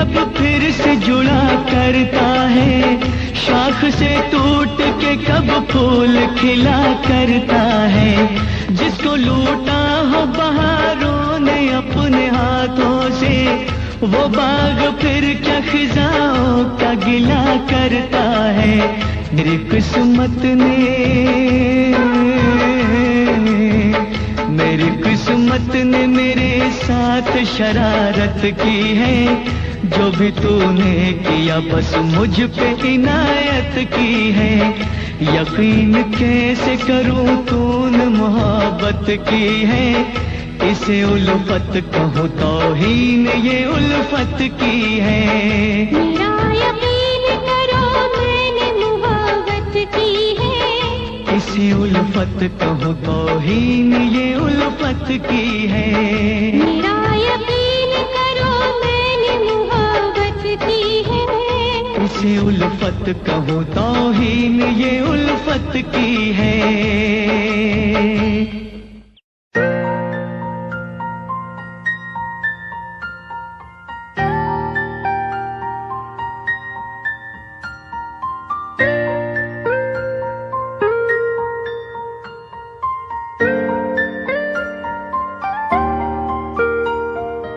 जब फिर से जुड़ा करता है, शाख से टूट के कब फूल खिला करता है। जिसको लूटा हो बहारों ने अपने हाथों से, वो बाग फिर क्या खिजाओं का गिला करता है। मेरी किस्मत ने, मेरी किस्मत ने मेरे साथ शरारत की है। जो भी तूने किया बस मुझ पे इनायत की है। यकीन कैसे करूं तूने मोहब्बत की है। इसे उल्फत कहूँ तौहीन ये उल्फत की है। मेरा यकीन करो मैंने मोहब्बत की है। इसे उल्फत कहूँ तौहीन ये उल्फत की है। मेरा यकीन करो मैंने मोहब्बत की है। इसे उल्फत कहूँ तौहीन ये उल्फत की है।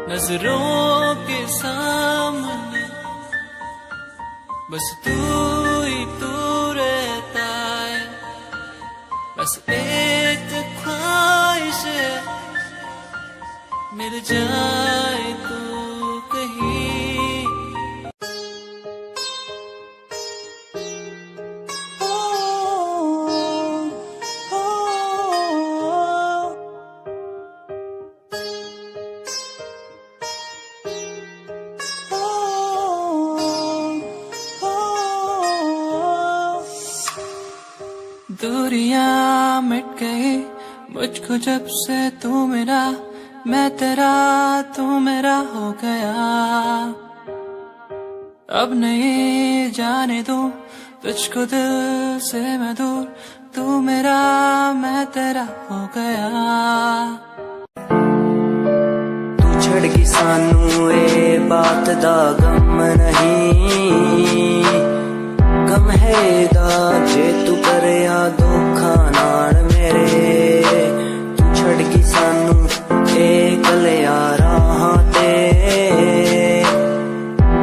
नजरों के सामने बस तू ही तू रहता है। बस एक ख्वाहिश है मिल जाए तू कहीं। दूरियां मिट गई मुझको जब से तू मेरा, मैं तेरा तू मेरा हो गया। अब नहीं जाने दूं तुझको दिल से मैं दूर, तू मेरा मैं तेरा हो गया। तू छड़ गई सानू ए बात दा गम नहीं, गम है दा जे तू करे आ धोखा नाल मेरे। तू छड़ गई सानू ए कलिया राहां ते,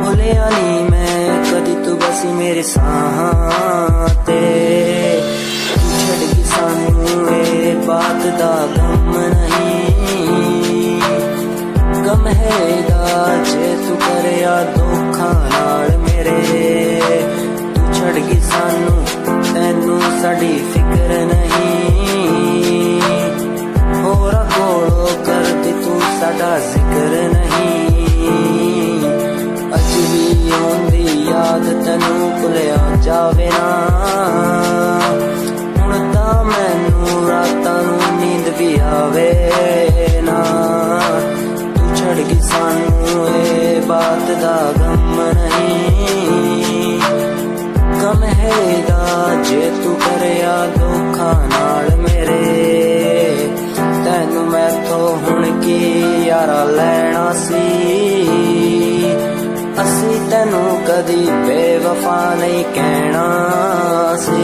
भुलिया नी मैं कदी तू बसी मेरे साहां ते। तू छड़ गई सानू ए बात दा गम नहीं, गम है दा जे तू करे आ धोखा नाल मेरे। छड़ गई सानू तैनू साड़ी फिक्र नहीं, होरा कोलो कर दी तू साडा जिक्र नहीं। अज भी आउंदी याद तैनू भुलिया जावे ना, हुण तां मैनू रातां नू नींद भी आवे ना। तू छड़ गई सानू ए बात दा गम नहीं, गम है दा जे तू करे आ धोखा नाल मेरे। तैनू मैथों हुण की यारा लैना सी, असी तैनू कदी बेवफा नहीं कहना सी।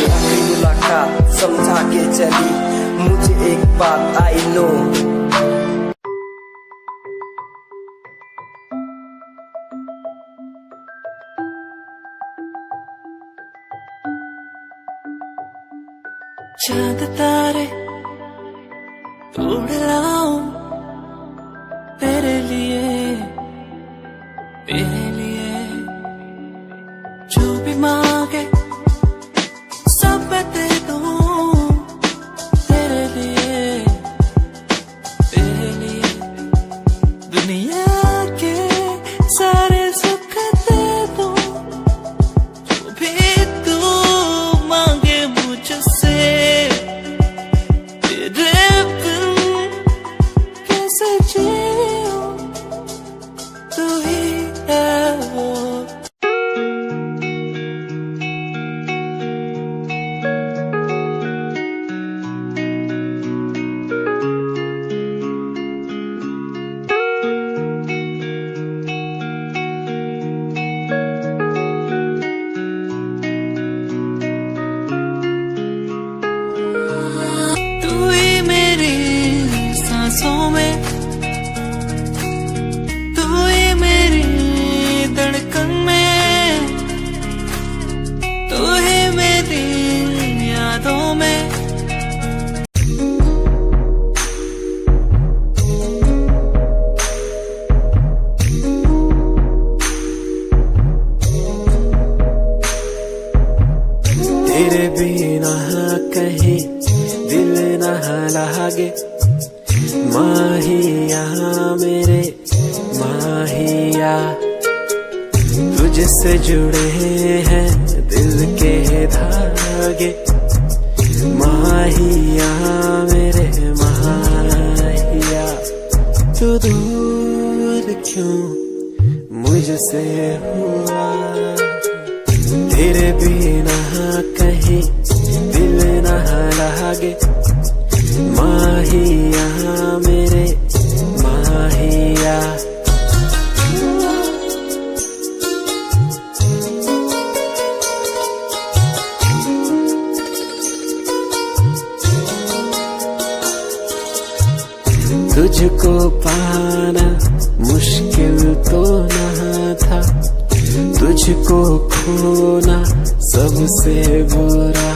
आखिरी मुलाकात समझा के चली मुझे एक बात आई नो, चांद तारे तोड़ लाऊं तेरे लिए, तेरे लिए जो भी मांगे सब मैं दे दूं तेरे लिए, तेरे लिए। दुनिया के सारे सुख दे दूं जो भी तू मांगे मुझसे। तू ही है वो। में, तू ही मेरी धड़कन में, तू ही मेरी यादों में। तेरे बिना कहीं दिल न लागे, माहिया मेरे माहिया, तुझसे जुड़े हैं दिल के धागे, माहिया मेरे माहिया। तू दूर क्यों मुझसे हुआ, तेरे बिना कहीं दिल न लागे, माहिया मेरे माहिया। तुझको पाना मुश्किल तो न था, तुझको खोना सबसे बुरा।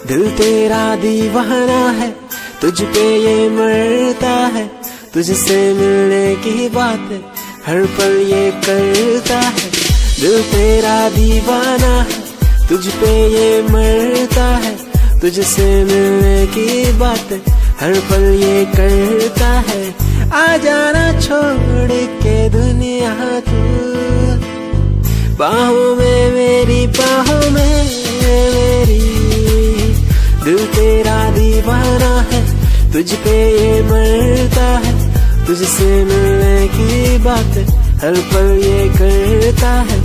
दिल तेरा दीवाना है, तुझ पे ये मरता है, तुझसे मिलने की बात हर पल ये करता है। दिल तेरा दीवाना है, तुझ पे ये मरता है, तुझसे मिलने की बात हर पल ये करता है। आ जाना छोड़ के दुनिया तू, बाहों में मेरी बाहों में मेरी। दिल तेरा दीवाना है, तुझ पे ये मरता है, तुझसे मिलने की बात हर पल ये करता है।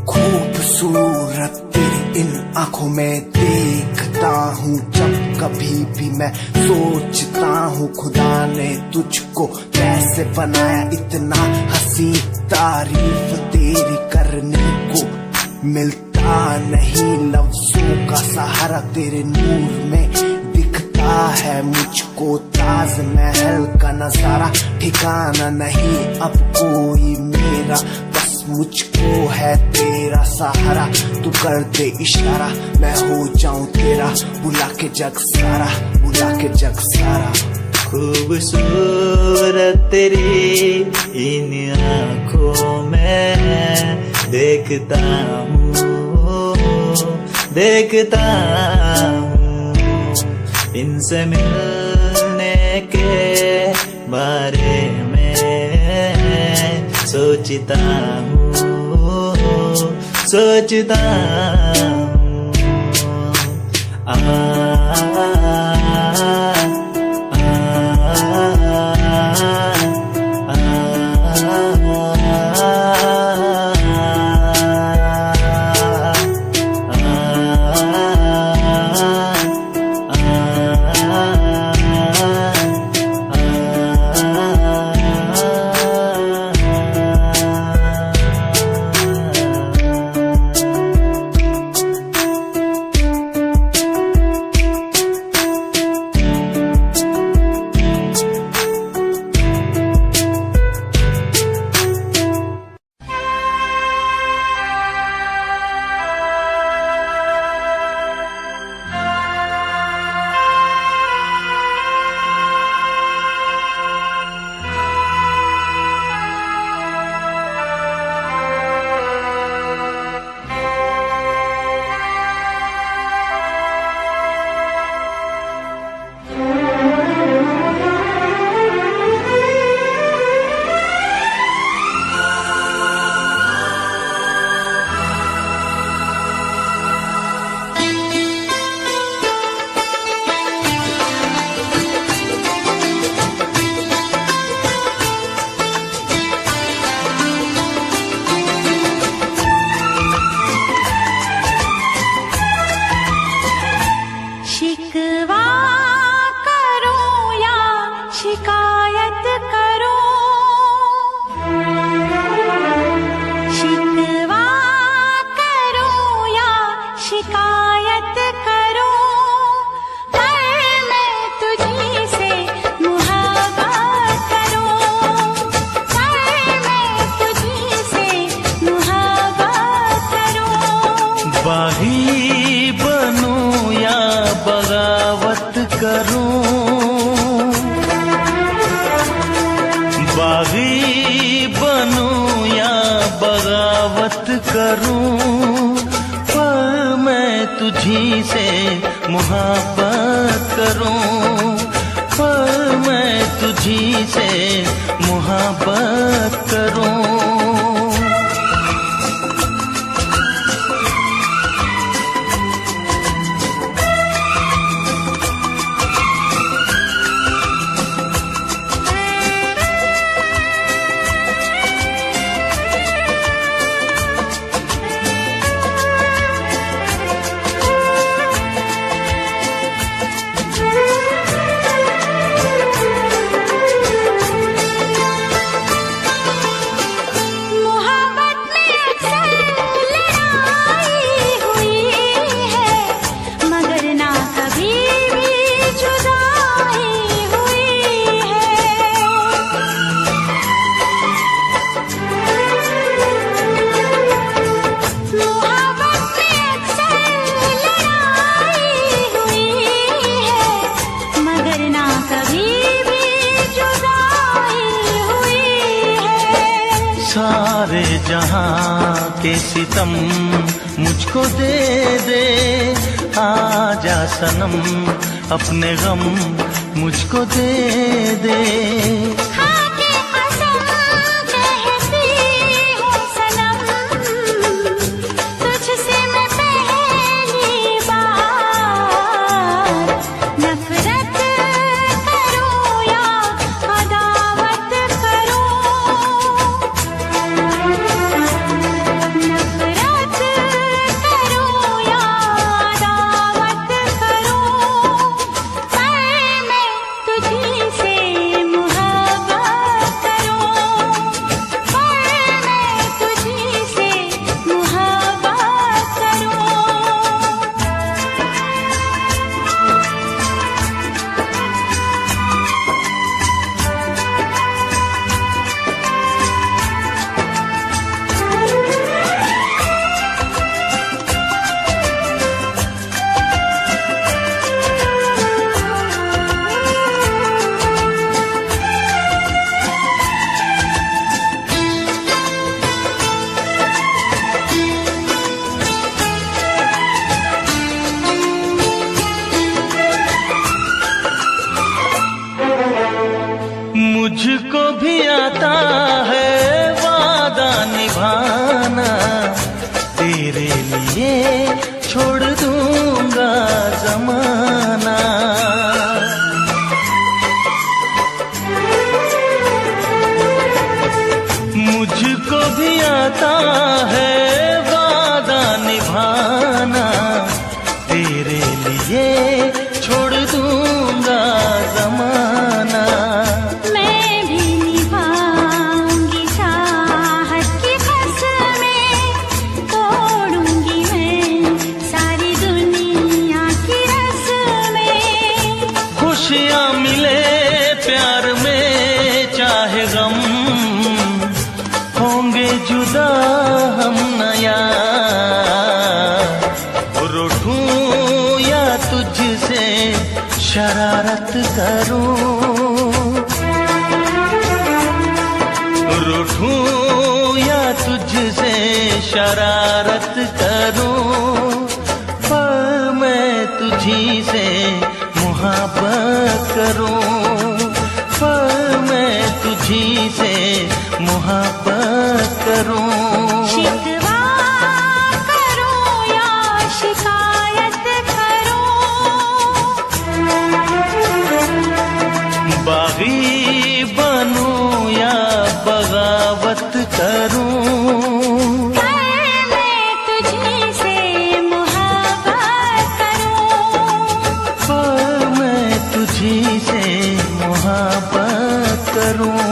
खूबसूरत तेरी इन आंखों में देखता हूँ, जब कभी भी मैं सोचता हूँ खुदा ने तुझको कैसे बनाया इतना हंसी। तारीफ तेरी करने को मिलता नहीं, लफ्जों का सहारा तेरे नूर में दिखता है मुझको। ताजमहल का नजारा ठिकाना नहीं अब कोई मेरा, बस मुझको है तेरा सहारा। तू कर दे इशारा, मैं हो जाऊं तेरा, बुला के जग सारा, बुला के जग सारा। खूबसूरत तेरी इन आँखों में देखता हूँ, देखता हूँ, इनसे मिलने के बारे में सोचता हूँ, सोचता हूँ। बनूं या बगावत करूं, पर मैं तुझी से मुहब्बत करूं, पर मैं तुझी से मुहब्बत करूं। सारे जहां के सितम मुझको दे दे, आजा सनम अपने गम मुझको दे दे। मुझको भी आता है वादा निभाना, तेरे लिए छोड़ दूंगा जमाना। मुझको भी आता है वादा निभाना, तेरे लिए छोड़ दूंगा जमाना। खुशियाँ मिले प्यार में चाहे गम, होंगे जुदा हम नया। रूठूं या तुझसे शरारत करूं, रूठूं या तुझसे शरारत करूं, पर मैं तुझी से मुहब्बत करूं, पर मैं तुझी से मुहब्बत करूं। शिकवा करो या शिकायत करो, बागी बनूं या बगावत करूं, मैं तुझी से मुहब्बत करूं, पर मैं तुझी से मुहब्बत करूं।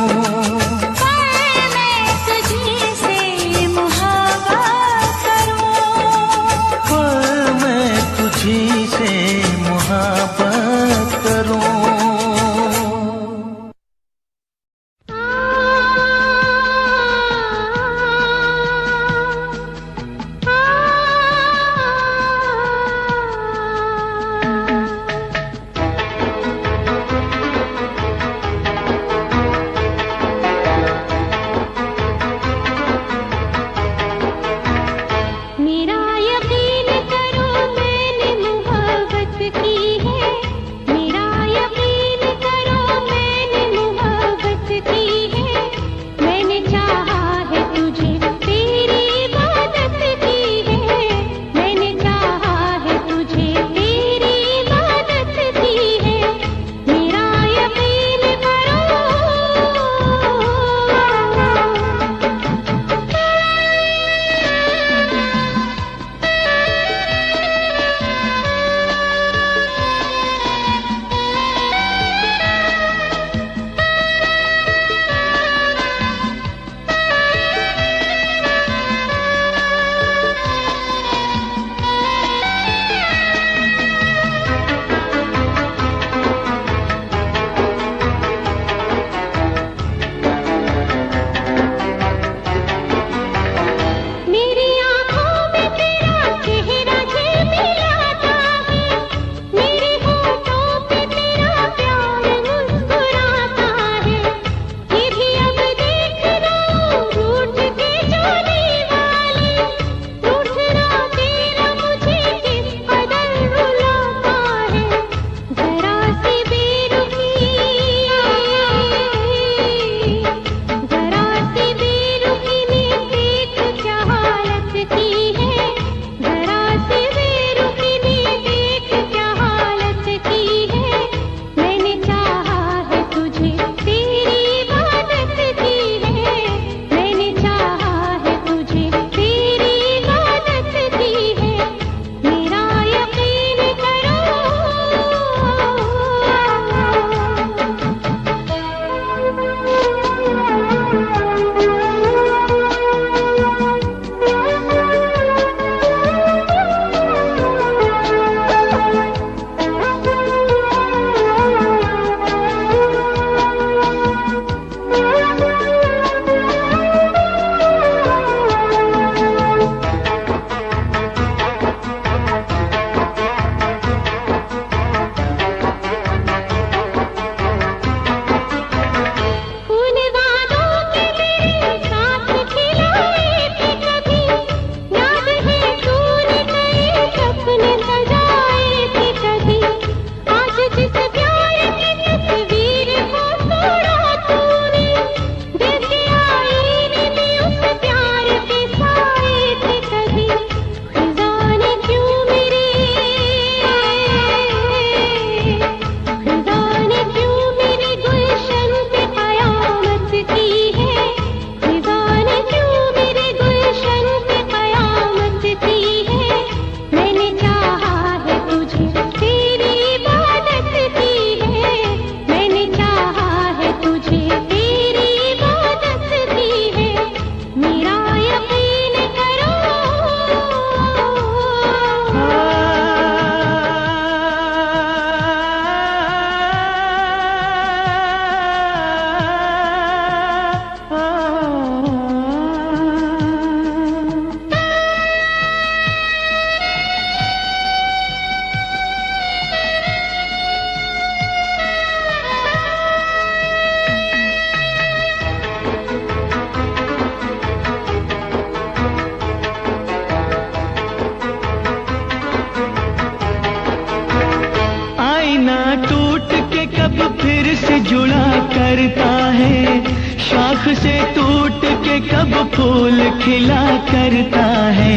फिर से जुड़ा करता है, शाख से टूट के कब फूल खिला करता है।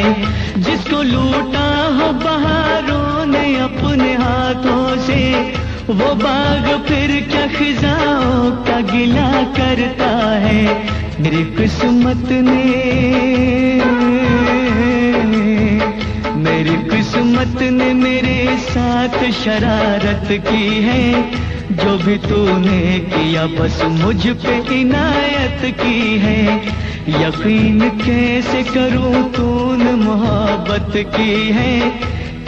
जिसको लूटा हो बहारों ने अपने हाथों से, वो बाग फिर क्या खिजाओं का गिला करता है। मेरी किस्मत ने मेरे साथ शरारत की है। जो भी तूने किया बस मुझ पे इनायत की है। यकीन कैसे करूं तूने मोहब्बत की है।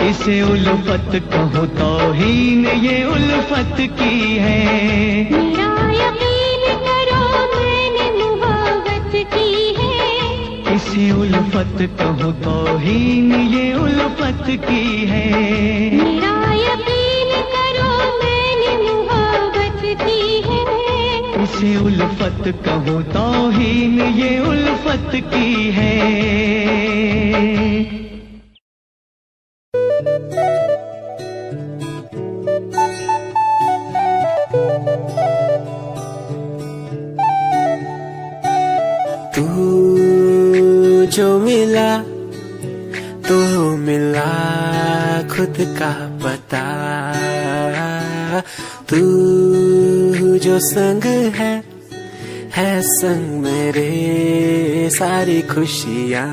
इसे उल्फत कहूं तौहीन ये उल्फत की है। मेरा यकीन करो मैंने मोहब्बत की है। इसे उल्फत कहूं तौहीन ये उल्फत की है। मेरा यकीन करो मैंने मोहब्बत की है। इसे उल्फत कहूं तौहीन ये उल्फत की है। तू जो मिला तो मिला खुद का पता। तू जो संग है संग मेरे सारी खुशियाँ।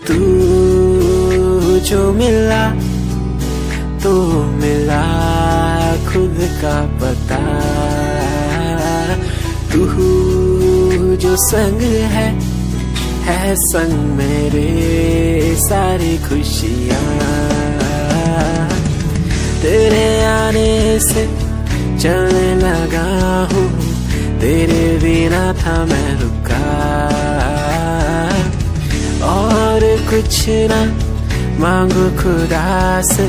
तू जो मिला तो मिला खुद का पता। तू जो संग है संग मेरे सारी खुशियाँ। तेरे आने से चलने लगा हूँ, तेरे बिना था मैं रुका। और कुछ ना मांगो खुदा से,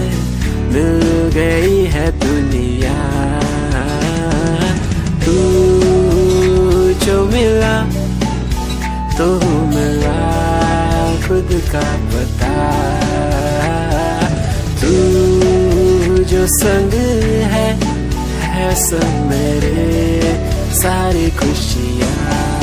मिल गई है दुनिया। तू जो मिला तो मिला खुद का पता। तू जो संग है संग मेरे सारी खुशियाँ।